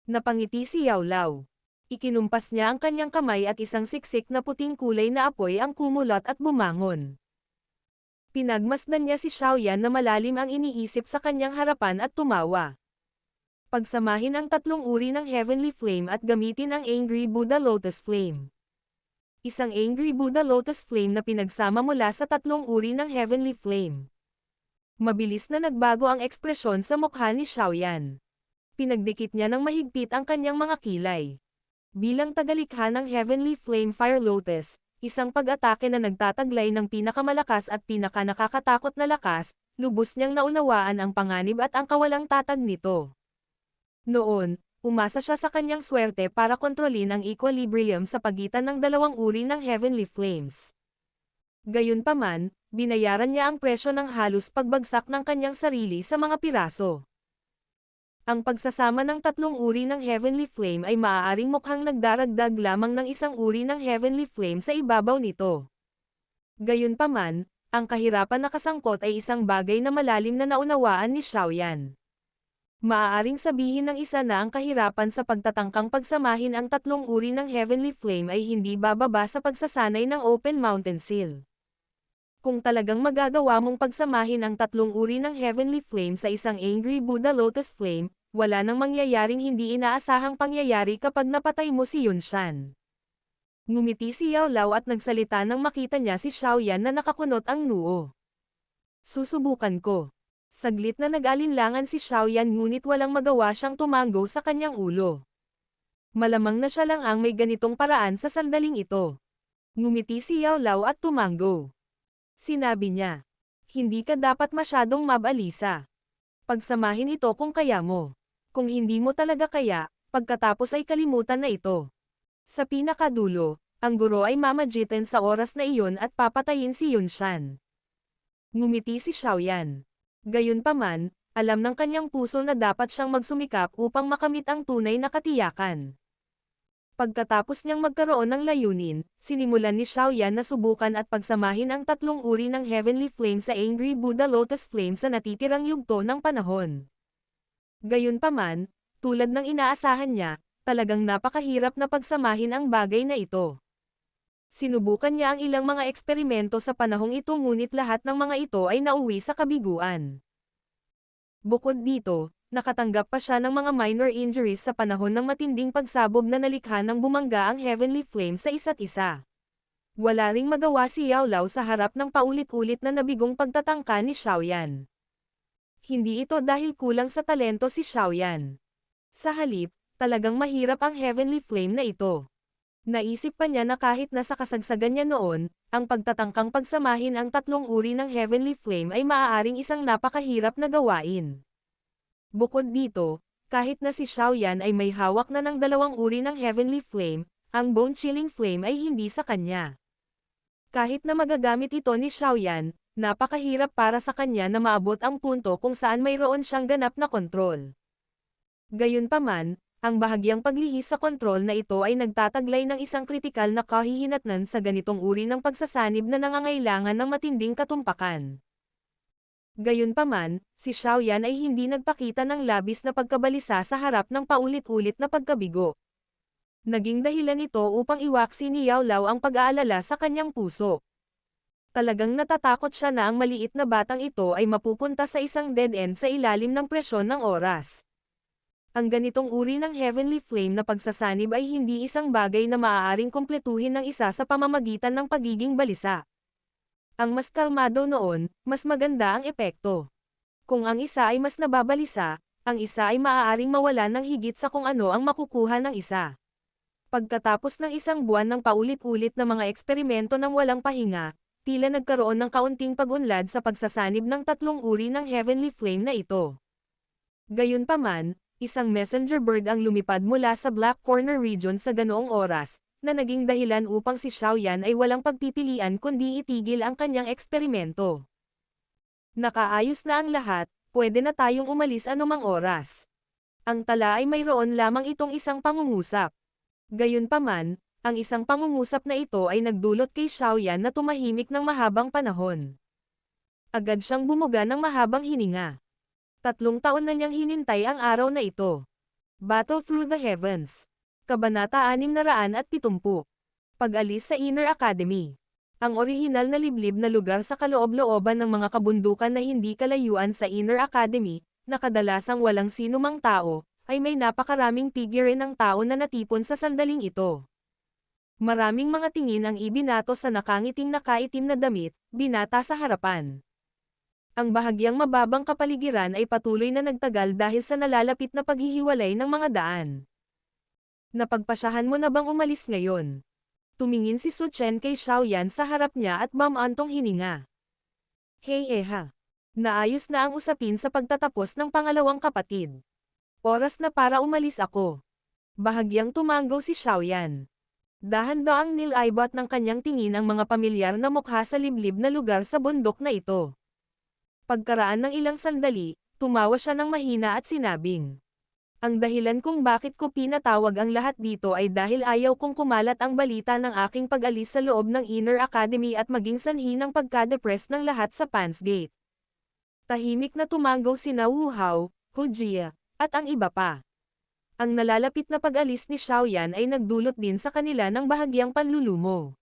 Napangiti si Yao Lao. Ikinumpas niya ang kanyang kamay at isang siksik na puting kulay na apoy ang kumulot at bumangon. Pinagmasdan niya si Xiaoyan na malalim ang iniisip sa kanyang harapan at tumawa. Pagsamahin ang tatlong uri ng Heavenly Flame at gamitin ang Angry Buddha Lotus Flame. Isang Angry Buddha Lotus Flame na pinagsama mula sa tatlong uri ng Heavenly Flame. Mabilis na nagbago ang ekspresyon sa mukha ni Xiaoyan. Pinagdikit niya ng mahigpit ang kanyang mga kilay. Bilang tagalikha ng Heavenly Flame Fire Lotus, isang pag-atake na nagtataglay ng pinakamalakas at pinakanakakatakot na lakas, lubos niyang naunawaan ang panganib at ang kawalang tatag nito. Noon, umasa siya sa kanyang swerte para kontrolin ang equilibrium sa pagitan ng dalawang uri ng Heavenly Flames. Gayunpaman, binayaran niya ang presyo ng halos pagbagsak ng kanyang sarili sa mga piraso. Ang pagsasama ng tatlong uri ng Heavenly Flame ay maaaring mukhang nagdaragdag lamang ng isang uri ng Heavenly Flame sa ibabaw nito. Gayunpaman, ang kahirapan na kasangkot ay isang bagay na malalim na naunawaan ni Xiaoyan. Maaaring sabihin ng isa na ang kahirapan sa pagtatangkang pagsamahin ang tatlong uri ng Heavenly Flame ay hindi bababa sa pagsasanay ng Open Mountain Seal. Kung talagang magagawa mong pagsamahin ang tatlong uri ng Heavenly Flame sa isang Angry Buddha Lotus Flame, wala nang mangyayaring hindi inaasahang pangyayari kapag napatay mo si Yun Shan. Ngumiti si Yao Lao at nagsalita nang makita niya si Xiaoyan na nakakunot ang noo. Susubukan ko. Saglit na nag-alinlangan si Xiaoyan ngunit walang magawa siyang tumango sa kanyang ulo. Malamang na siya lang ang may ganitong paraan sa sandaling ito. Ngumiti si Yao Lao at tumango. Sinabi niya, hindi ka dapat masyadong mabalisa. Pagsamahin ito kung kaya mo. Kung hindi mo talaga kaya, pagkatapos ay kalimutan na ito. Sa pinakadulo, ang guro ay mamagitan sa oras na iyon at papatayin si Yun Shan. Ngumiti si Xiaoyan. Gayunpaman, alam ng kanyang puso na dapat siyang magsumikap upang makamit ang tunay na katiyakan. Pagkatapos niyang magkaroon ng layunin, sinimulan ni Xiaoyan na subukan at pagsamahin ang tatlong uri ng Heavenly Flame sa Angry Buddha Lotus Flame sa natitirang yugto ng panahon. Gayunpaman, tulad ng inaasahan niya, talagang napakahirap na pagsamahin ang bagay na ito. Sinubukan niya ang ilang mga eksperimento sa panahong ito ngunit lahat ng mga ito ay nauwi sa kabiguan. Bukod dito, nakatanggap pa siya ng mga minor injuries sa panahon ng matinding pagsabog na nalikha ng bumangga ang Heavenly Flame sa isa't isa. Wala ring magawa si Yao Lao sa harap ng paulit-ulit na nabigong pagtatangka ni Xiaoyan. Hindi ito dahil kulang sa talento si Xiaoyan. Sa halip, talagang mahirap ang Heavenly Flame na ito. Naisip pa niya na kahit nasa kasagsagan niya noon, ang pagtatangkang pagsamahin ang tatlong uri ng Heavenly Flame ay maaaring isang napakahirap na gawain. Bukod dito, kahit na si Xiaoyan ay may hawak na ng dalawang uri ng Heavenly Flame, ang Bone-Chilling Flame ay hindi sa kanya. Kahit na magagamit ito ni Xiaoyan, napakahirap para sa kanya na maabot ang punto kung saan mayroon siyang ganap na kontrol. Gayunpaman, ang bahagyang paglihis sa kontrol na ito ay nagtataglay ng isang kritikal na kahihinatnan sa ganitong uri ng pagsasanib na nangangailangan ng matinding katumpakan. Gayunpaman, si Xiaoyan ay hindi nagpakita ng labis na pagkabalisa sa harap ng paulit-ulit na pagkabigo. Naging dahilan ito upang iwaksi ni Yao Lao ang pag-aalala sa kanyang puso. Talagang natatakot siya na ang maliit na batang ito ay mapupunta sa isang dead end sa ilalim ng presyon ng oras. Ang ganitong uri ng heavenly flame na pagsasanib ay hindi isang bagay na maaaring kumpletuhin ng isa sa pamamagitan ng pagiging balisa. Ang mas kalmado noon, mas maganda ang epekto. Kung ang isa ay mas nababalisa, ang isa ay maaaring mawalan ng higit sa kung ano ang makukuha ng isa. Pagkatapos ng isang buwan ng paulit-ulit na mga eksperimento ng walang pahinga, tila nagkaroon ng kaunting pag-unlad sa pagsasanib ng tatlong uri ng heavenly flame na ito. Gayunpaman, isang messenger bird ang lumipad mula sa Black Corner region sa ganoong oras, na naging dahilan upang si Xiaoyan ay walang pagpipilian kundi itigil ang kanyang eksperimento. Nakaayos na ang lahat, pwede na tayong umalis anumang oras. Ang tala ay mayroon lamang itong isang pangungusap. Gayunpaman, ang isang pangungusap na ito ay nagdulot kay Xiaoyan na tumahimik ng mahabang panahon. Agad siyang bumuga ng mahabang hininga. 3 taon na niyang hinintay ang araw na ito. Battle Through the Heavens. Kabanata 670. Pag-alis sa Inner Academy. Ang orihinal na liblib na lugar sa kaloob-looban ng mga kabundukan na hindi kalayuan sa Inner Academy, na kadalasang walang sinumang tao, ay may napakaraming figure ng tao na natipon sa sandaling ito. Maraming mga tingin ang ibinato sa nakangiting nakaitim na damit, binata sa harapan. Ang bahagyang mababang kapaligiran ay patuloy na nagtagal dahil sa nalalapit na paghihiwalay ng mga daan. Napagpasyahan mo na bang umalis ngayon? Tumingin si Su Chen kay Xiaoyan sa harap niya at mamantong hininga. Hey Eha. Naayos na ang usapin sa pagtatapos ng pangalawang kapatid. Oras na para umalis ako. Bahagyang tumanggaw si Xiaoyan. Dahan-daang nilaybot ng kanyang tingin ang mga pamilyar na mukha sa liblib na lugar sa bundok na ito. Pagkaraan ng ilang sandali, tumawa siya ng mahina at sinabing, ang dahilan kung bakit ko pinatawag ang lahat dito ay dahil ayaw kong kumalat ang balita ng aking pag-alis sa loob ng Inner Academy at maging sanhi ng pagka-depress ng lahat sa Pans Gate. Tahimik na tumanggaw sina Wu Hao, Hu Jia, at ang iba pa. Ang nalalapit na pag-alis ni Xiaoyan ay nagdulot din sa kanila ng bahagyang panlulumo.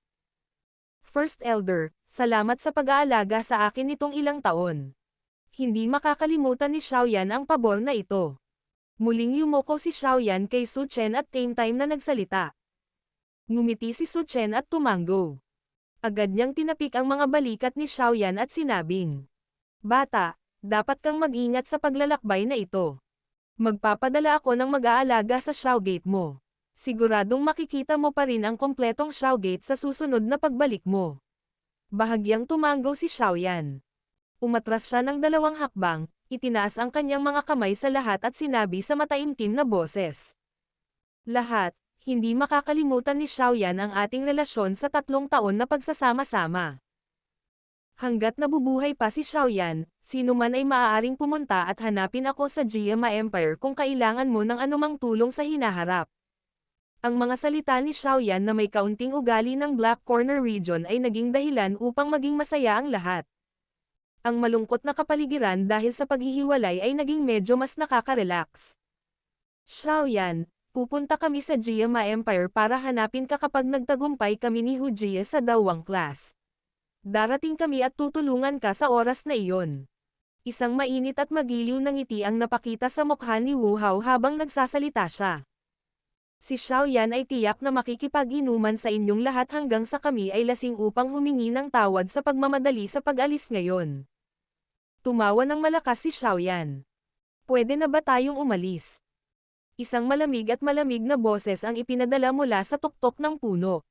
First Elder, salamat sa pag-aalaga sa akin nitong ilang taon. Hindi makakalimutan ni Xiaoyan ang pabor na ito. Muling yumoko si Xiaoyan kay Su Chen at same time na nagsalita. Ngumiti si Su Chen at tumango. Agad niyang tinapik ang mga balikat ni Xiaoyan at sinabing, bata, dapat kang mag-ingat sa paglalakbay na ito. Magpapadala ako ng mag-aalaga sa Xiaogate mo. Siguradong makikita mo pa rin ang kompletong Xiaogate sa susunod na pagbalik mo. Bahagyang tumanggaw si Xiaoyan. Umatras siya ng 2 hakbang, itinaas ang kanyang mga kamay sa lahat at sinabi sa mataimtim na boses. Lahat, hindi makakalimutan ni Xiaoyan ang ating relasyon sa 3 taon na pagsasama-sama. Hanggat nabubuhay pa si Xiaoyan, sino man ay maaaring pumunta at hanapin ako sa Jiama Empire kung kailangan mo ng anumang tulong sa hinaharap. Ang mga salita ni Xiaoyan na may kaunting ugali ng Black Corner region ay naging dahilan upang maging masaya ang lahat. Ang malungkot na kapaligiran dahil sa paghihiwalay ay naging medyo mas nakaka-relax. Xiaoyan, pupunta kami sa Jiama Empire para hanapin ka kapag nagtagumpay kami ni Hu Jia sa Dawang Class. Darating kami at tutulungan ka sa oras na iyon. Isang mainit at magiliw na ngiti ang napakita sa mukha ni Wu Hao habang nagsasalita siya. Si Xiaoyan ay tiyak na makikipag-inuman sa inyong lahat hanggang sa kami ay lasing upang humingi ng tawad sa pagmamadali sa pag-alis ngayon. Tumawa ng malakas si Xiaoyan. Pwede na ba tayong umalis? Isang malamig at malamig na boses ang ipinadala mula sa tuktok ng puno.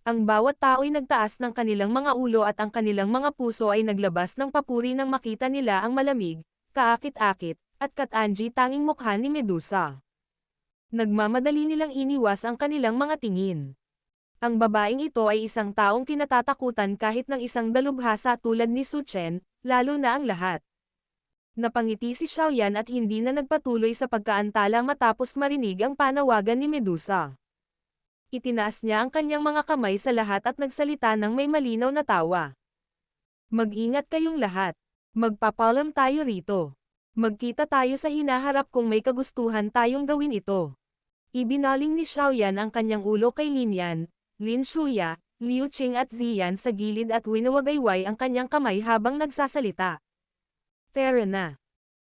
Ang bawat tao'y nagtaas ng kanilang mga ulo at ang kanilang mga puso ay naglabas ng papuri nang makita nila ang malamig, kaakit-akit, at katanji tanging mukha ni Medusa. Nagmamadali nilang iniwas ang kanilang mga tingin. Ang babaeng ito ay isang taong kinatatakutan kahit ng isang dalubhasa tulad ni Su Chen, lalo na ang lahat. Napangiti si Xiaoyan at hindi na nagpatuloy sa pagkaantala matapos marinig ang panawagan ni Medusa. Itinaas niya ang kanyang mga kamay sa lahat at nagsalita ng may malinaw na tawa. Mag-ingat kayong lahat. Magpapalam tayo rito. Magkita tayo sa hinaharap kung may kagustuhan tayong gawin ito. Ibinaling ni Xiaoyan ang kanyang ulo kay Lin Yan, Lin Shuya, Liu Qing at Ziyan sa gilid at winawagayway ang kanyang kamay habang nagsasalita. Tara na.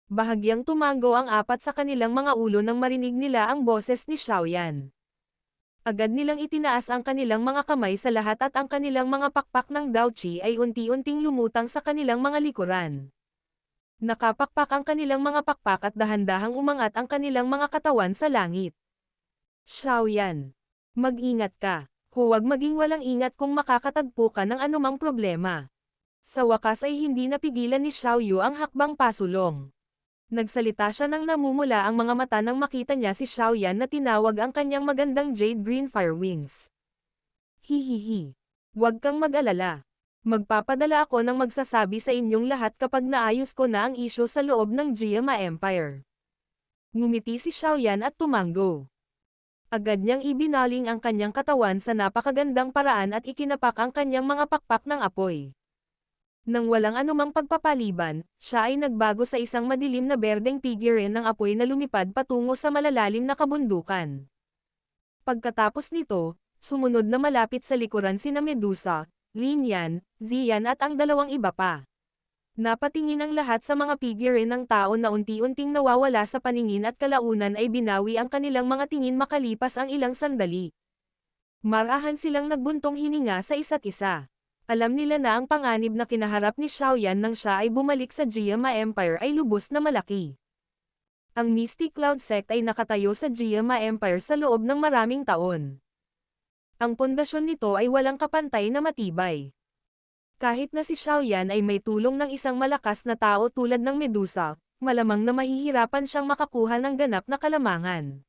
Bahagyang tumango ang apat sa kanilang mga ulo nang marinig nila ang boses ni Xiaoyan. Agad nilang itinaas ang kanilang mga kamay sa lahat at ang kanilang mga pakpak ng Daochi ay unti-unting lumutang sa kanilang mga likuran. Nakapakpak ang kanilang mga pakpak at dahan-dahang umangat ang kanilang mga katawan sa langit. Xiaoyan, mag-ingat ka. Huwag maging walang ingat kung makakatagpo ka ng anumang problema. Sa wakas ay hindi napigilan ni Xiaoyu ang hakbang pasulong. Nagsalita siya nang namumula ang mga mata nang makita niya si Xiaoyan na tinawag ang kanyang magandang jade green fire wings. Hihihi. Huwag kang mag-alala. Magpapadala ako ng magsasabi sa inyong lahat kapag naayos ko na ang isyo sa loob ng Jiama Empire. Ngumiti si Xiaoyan at tumango. Agad niyang ibinaling ang kanyang katawan sa napakagandang paraan at ikinapak ang kanyang mga pakpak ng apoy. Nang walang anumang pagpapaliban, siya ay nagbago sa isang madilim na berdeng figurine ng apoy na lumipad patungo sa malalalim na kabundukan. Pagkatapos nito, sumunod na malapit sa likuran sina Medusa, Lin Yan, Ziyan at ang dalawang iba pa. Napatingin ang lahat sa mga figurine ng tao na unti-unting nawawala sa paningin at kalaunan ay binawi ang kanilang mga tingin makalipas ang ilang sandali. Marahan silang nagbuntong hininga sa isa't isa. Alam nila na ang panganib na kinaharap ni Xiaoyan nang siya ay bumalik sa Jiama Empire ay lubos na malaki. Ang Misty Cloud Sect ay nakatayo sa Jiama Empire sa loob ng maraming taon. Ang pundasyon nito ay walang kapantay na matibay. Kahit na si Xiaoyan ay may tulong ng isang malakas na tao tulad ng Medusa, malamang na mahihirapan siyang makakuha ng ganap na kalamangan.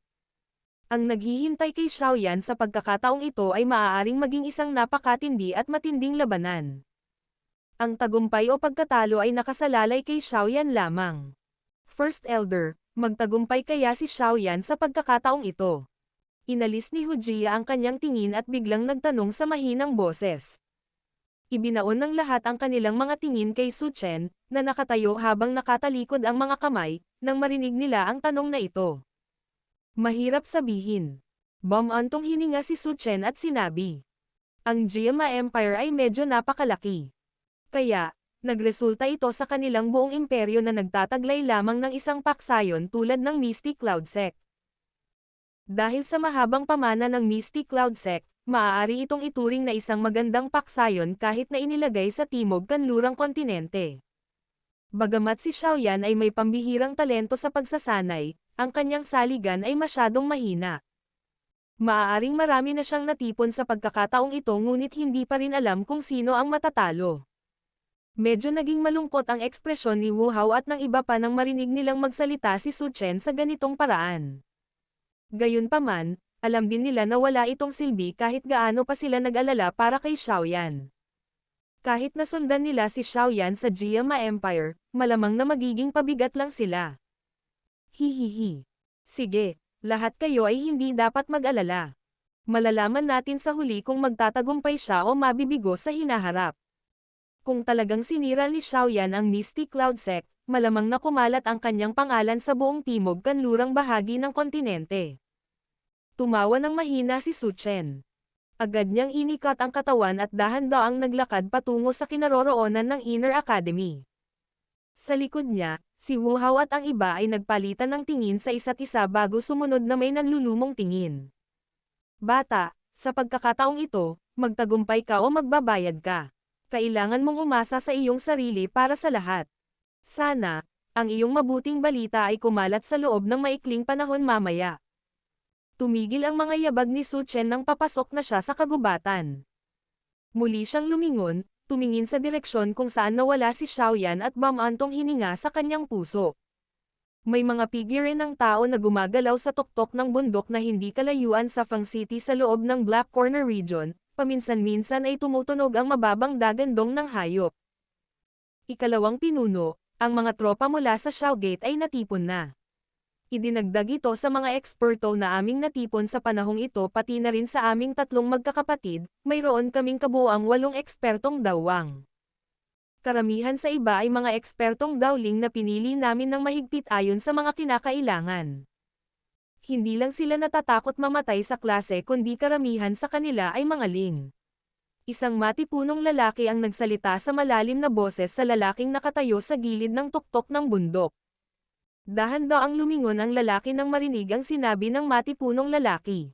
Ang naghihintay kay Xiaoyan sa pagkakataong ito ay maaaring maging isang napakatindi at matinding labanan. Ang tagumpay o pagkatalo ay nakasalalay kay Xiaoyan lamang. First Elder, magtagumpay kaya si Xiaoyan sa pagkakataong ito? Inalis ni Hujia ang kanyang tingin at biglang nagtanong sa mahinang boses. Ibinaon ng lahat ang kanilang mga tingin kay Su Chen, na nakatayo habang nakatalikod ang mga kamay, nang marinig nila ang tanong na ito. Mahirap sabihin. Bumantong hininga si Su Chen at sinabi. Ang Jiama Empire ay medyo napakalaki. Kaya, nagresulta ito sa kanilang buong imperyo na nagtataglay lamang ng isang paksayon tulad ng Misty Cloud Sect. Dahil sa mahabang pamana ng Misty Cloud Sect, maaari itong ituring na isang magandang paksayon kahit na inilagay sa timog kanlurang kontinente. Bagamat si Xiaoyan ay may pambihirang talento sa pagsasanay, ang kanyang saligan ay masyadong mahina. Maaaring marami na siyang natipon sa pagkakataong ito ngunit hindi pa rin alam kung sino ang matatalo. Medyo naging malungkot ang ekspresyon ni Wu Hao at ng iba pa nang marinig nilang magsalita si Su Chen sa ganitong paraan. Gayunpaman, alam din nila na wala itong silbi kahit gaano pa sila nag-alala para kay Xiaoyan. Kahit nasundan nila si Xiaoyan sa Jiama Empire, malamang na magiging pabigat lang sila. Hihihi. Sige, lahat kayo ay hindi dapat mag-alala. Malalaman natin sa huli kung magtatagumpay siya o mabibigo sa hinaharap. Kung talagang sinira ni Xiaoyan ang Misty Cloud Sect, malamang na kumalat ang kanyang pangalan sa buong timog kanlurang bahagi ng kontinente. Tumawa ng mahina si Su Chen. Agad niyang inikat ang katawan at dahan-daang naglakad patungo sa kinaroroonan ng Inner Academy. Sa likod niya, si Wu Hao at ang iba ay nagpalitan ng tingin sa isa't isa bago sumunod na may nanlulumong tingin. Bata, sa pagkakataong ito, magtagumpay ka o magbabayad ka. Kailangan mong umasa sa iyong sarili para sa lahat. Sana, ang iyong mabuting balita ay kumalat sa loob ng maikling panahon mamaya. Tumigil ang mga yabag ni Su Chen nang papasok na siya sa kagubatan. Muli siyang lumingon, tumingin sa direksyon kung saan nawala si Xiaoyan at bumantong hininga sa kanyang puso. May mga figure ng tao na gumagalaw sa tuktok ng bundok na hindi kalayuan sa Fang City sa loob ng Black Corner Region, paminsan-minsan ay tumutunog ang mababang dagandong ng hayop. Ikalawang pinuno, ang mga tropa mula sa Xiao Gate ay natipon na. Idinagdag ito sa mga eksperto na aming natipon sa panahong ito pati na rin sa aming tatlong magkakapatid, mayroon kaming kabuuang 8 ekspertong dawang. Karamihan sa iba ay mga ekspertong dawling na pinili namin ng mahigpit ayon sa mga kinakailangan. Hindi lang sila natatakot mamatay sa klase kundi karamihan sa kanila ay mga ling. Isang matipunong lalaki ang nagsalita sa malalim na boses sa lalaking nakatayo sa gilid ng tuktok ng bundok. Dahan daw ang lumingon ang lalaki nang marinig ang sinabi ng matipunong lalaki.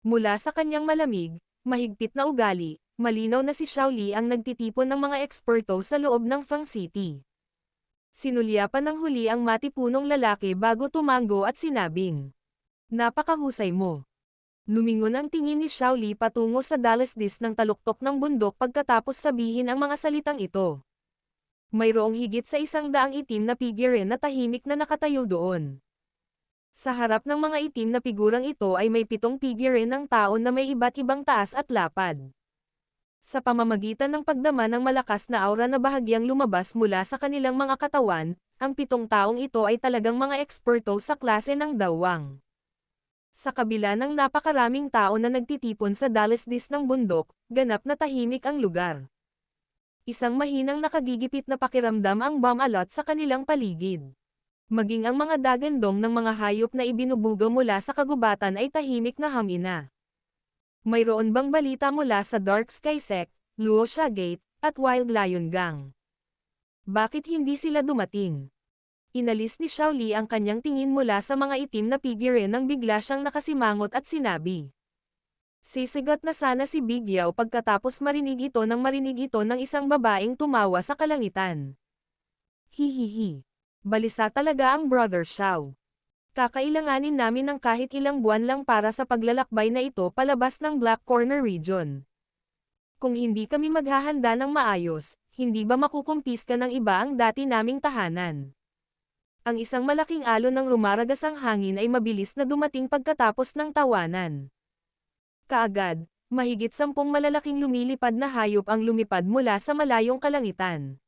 Mula sa kanyang malamig, mahigpit na ugali, malinaw na si Xiaoli ang nagtitipon ng mga eksperto sa loob ng Feng City. Sinulyapan ng huli ang matipunong lalaki bago tumango at sinabing, "Napakahusay mo." Lumingon ang tingin ni Xiaoli patungo sa dalasdis ng taluktok ng bundok pagkatapos sabihin ang mga salitang ito. Mayroong higit sa 100 itim na figurine na tahimik na nakatayo doon. Sa harap ng mga itim na figurang ito ay may 7 figurine ng tao na may iba't ibang taas at lapad. Sa pamamagitan ng pagdama ng malakas na aura na bahagyang lumabas mula sa kanilang mga katawan, ang 7 taong ito ay talagang mga eksperto sa klase ng dawang. Sa kabila ng napakaraming tao na nagtitipon sa dalasdis ng bundok, ganap na tahimik ang lugar. Isang mahinang nakagigipit na pakiramdam ang bumalot sa kanilang paligid. Maging ang mga dagandong ng mga hayop na ibinubuga mula sa kagubatan ay tahimik na hamina. Mayroon bang balita mula sa Dark Sky Sect, Luoxia Gate, at Wild Lion Gang? Bakit hindi sila dumating? Inalis ni Xiaoli ang kanyang tingin mula sa mga itim na figurine nang bigla siyang nakasimangot at sinabi. Sisigat na sana si Big Yao pagkatapos marinig ito ng isang babaeng tumawa sa kalangitan. Hihihi. Balisa talaga ang Brother Xiao. Kakailanganin namin ng kahit ilang buwan lang para sa paglalakbay na ito palabas ng Black Corner Region. Kung hindi kami maghahanda ng maayos, hindi ba makukumpiska ng iba ang dati naming tahanan? Ang isang malaking alon ng rumaragasang hangin ay mabilis na dumating pagkatapos ng tawanan. Kaagad, mahigit 10 malalaking lumilipad na hayop ang lumipad mula sa malayong kalangitan.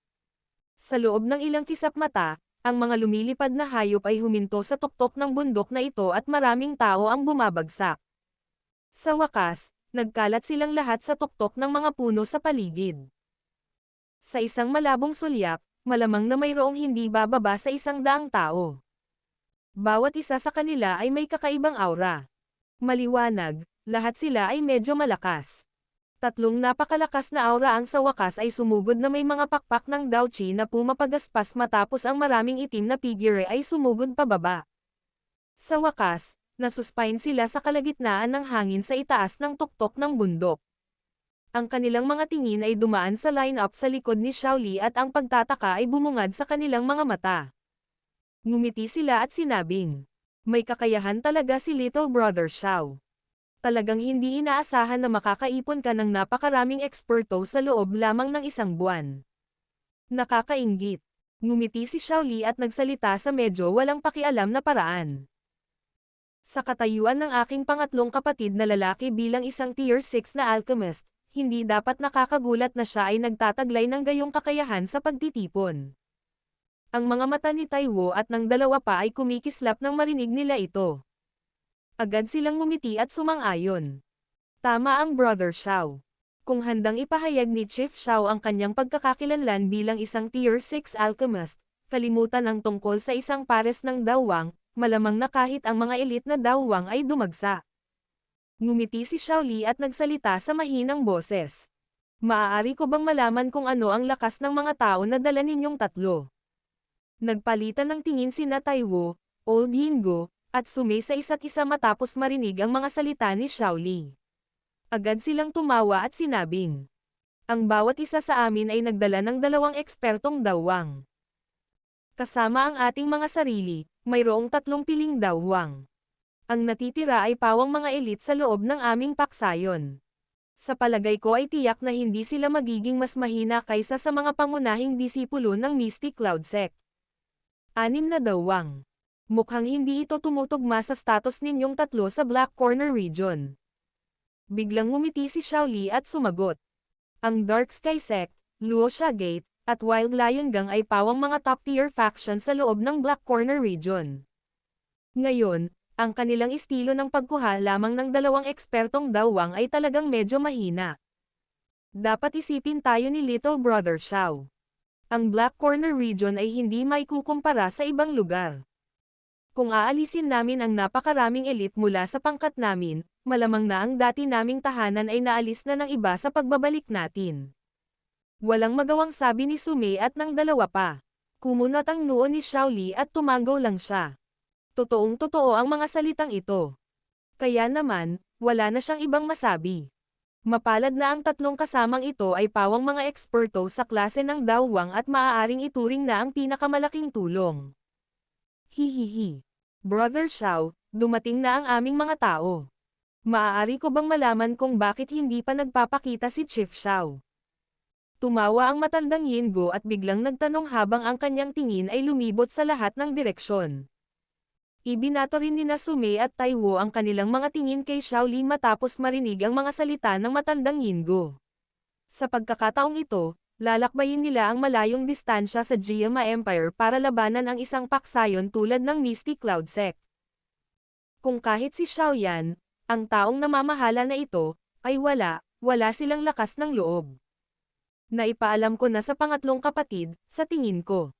Sa loob ng ilang kisap mata, ang mga lumilipad na hayop ay huminto sa tuktok ng bundok na ito at maraming tao ang bumabagsak. Sa wakas, nagkalat silang lahat sa tuktok ng mga puno sa paligid. Sa isang malabong sulyap, malamang na mayroong hindi bababa sa 100 tao. Bawat isa sa kanila ay may kakaibang aura. Maliwanag, lahat sila ay medyo malakas. 3 napakalakas na aura ang sa wakas ay sumugod na may mga pakpak ng Daochi na pumapagaspas matapos ang maraming itim na figure ay sumugod pababa. Sa wakas, nasuspine sila sa kalagitnaan ng hangin sa itaas ng tuktok ng bundok. Ang kanilang mga tingin ay dumaan sa line-up sa likod ni Xiaoli at ang pagtataka ay bumungad sa kanilang mga mata. Ngumiti sila at sinabing, "May kakayahan talaga si Little Brother Xiao. Talagang hindi inaasahan na makakaipon ka ng napakaraming eksperto sa loob lamang ng 1 buwan." Nakakainggit. Ngumiti si Xiaoli at nagsalita sa medyo walang pakialam na paraan. Sa katayuan ng aking pangatlong kapatid na lalaki bilang isang Tier 6 na alchemist, hindi dapat nakakagulat na siya ay nagtataglay ng gayong kakayahan sa pagtitipon. Ang mga mata ni Taiwo at ng dalawa pa ay kumikislap nang marinig nila ito. Agad silang ngumiti at sumang-ayon. Tama ang Brother Xiao. Kung handang ipahayag ni Chief Xiao ang kanyang pagkakakilanlan bilang isang Tier 6 alchemist, kalimutan ang tungkol sa isang pares ng dawang, malamang na kahit ang mga elite na dawang ay dumagsa. Ngumiti si Xiaoli at nagsalita sa mahinang boses. Maaari ko bang malaman kung ano ang lakas ng mga tao na dala ninyong 3? Nagpalitan ng tingin sina Taiwo, Old Yingo, at Sume sa isa't isa matapos marinig ang mga salita ni Xiaoli. Agad silang tumawa at sinabing, "Ang bawat isa sa amin ay nagdala ng 2 ekspertong dawang. Kasama ang ating mga sarili, mayroong 3 piling dawang. Ang natitira ay pawang mga elite sa loob ng aming paksayon. Sa palagay ko ay tiyak na hindi sila magiging mas mahina kaysa sa mga pangunahing disipulo ng Mystic Cloud Sect. 6 na dawang. Mukhang hindi ito tumutugma sa status ninyong 3 sa Black Corner Region." Biglang ngumiti si Xiaoli at sumagot. Ang Dark Sky Sect, Luoxia Gate, at Wild Lion Gang ay pawang mga top-tier faction sa loob ng Black Corner Region. Ngayon, ang kanilang estilo ng pagkuha lamang ng 2 ekspertong dawang ay talagang medyo mahina. Dapat isipin tayo ni Little Brother Xiao. Ang Black Corner Region ay hindi maikukumpara sa ibang lugar. Kung aalisin namin ang napakaraming elite mula sa pangkat namin, malamang na ang dati naming tahanan ay naalis na ng iba sa pagbabalik natin. Walang magawang sabi ni Sume at ng dalawa pa. Kumunat ang noo ni Xiaoli at tumanggaw lang siya. Totoong-totoo ang mga salitang ito. Kaya naman, wala na siyang ibang masabi. Mapalad na ang tatlong kasamang ito ay pawang mga eksperto sa klase ng dawwang at maaaring ituring na ang pinakamalaking tulong. Hihihi. Brother Xiao, dumating na ang aming mga tao. Maaari ko bang malaman kung bakit hindi pa nagpapakita si Chief Xiao? Tumawa ang matandang Yingo at biglang nagtanong habang ang kanyang tingin ay lumibot sa lahat ng direksyon. Ibinato rin ni Nasume at Taiwo ang kanilang mga tingin kay Xiaoli matapos marinig ang mga salita ng matandang Yingo. Sa pagkakataong ito, lalakbayin nila ang malayong distansya sa Jiama Empire para labanan ang isang paksayon tulad ng Misty Cloud Sect. Kung kahit si Xiaoyan, ang taong namamahala na ito, ay wala silang lakas ng loob. Naipaalam ko na sa pangatlong kapatid, sa tingin ko.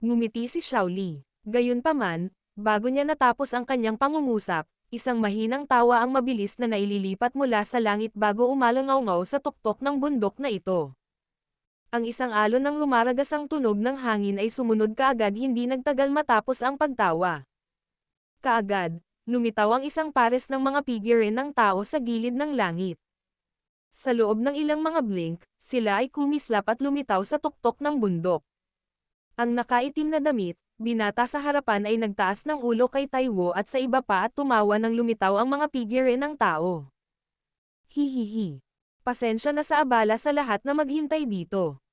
Ngumiti si Xiaoli. Gayunpaman, bago niya natapos ang kanyang pangungusap, isang mahinang tawa ang mabilis na naililipat mula sa langit bago umalangaw-ngaw sa tuktok ng bundok na ito. Ang isang alon ng lumaragasang tunog ng hangin ay sumunod kaagad hindi nagtagal matapos ang pagtawa. Kaagad, lumitaw ang isang pares ng mga figurine ng tao sa gilid ng langit. Sa loob ng ilang mga blink, sila ay kumislap at lumitaw sa tuktok ng bundok. Ang nakaitim na damit, binata sa harapan ay nagtaas ng ulo kay Taiwo at sa iba pa at tumawa nang lumitaw ang mga figurine ng tao. Hihihi. Pasensya na sa abala sa lahat na maghintay dito.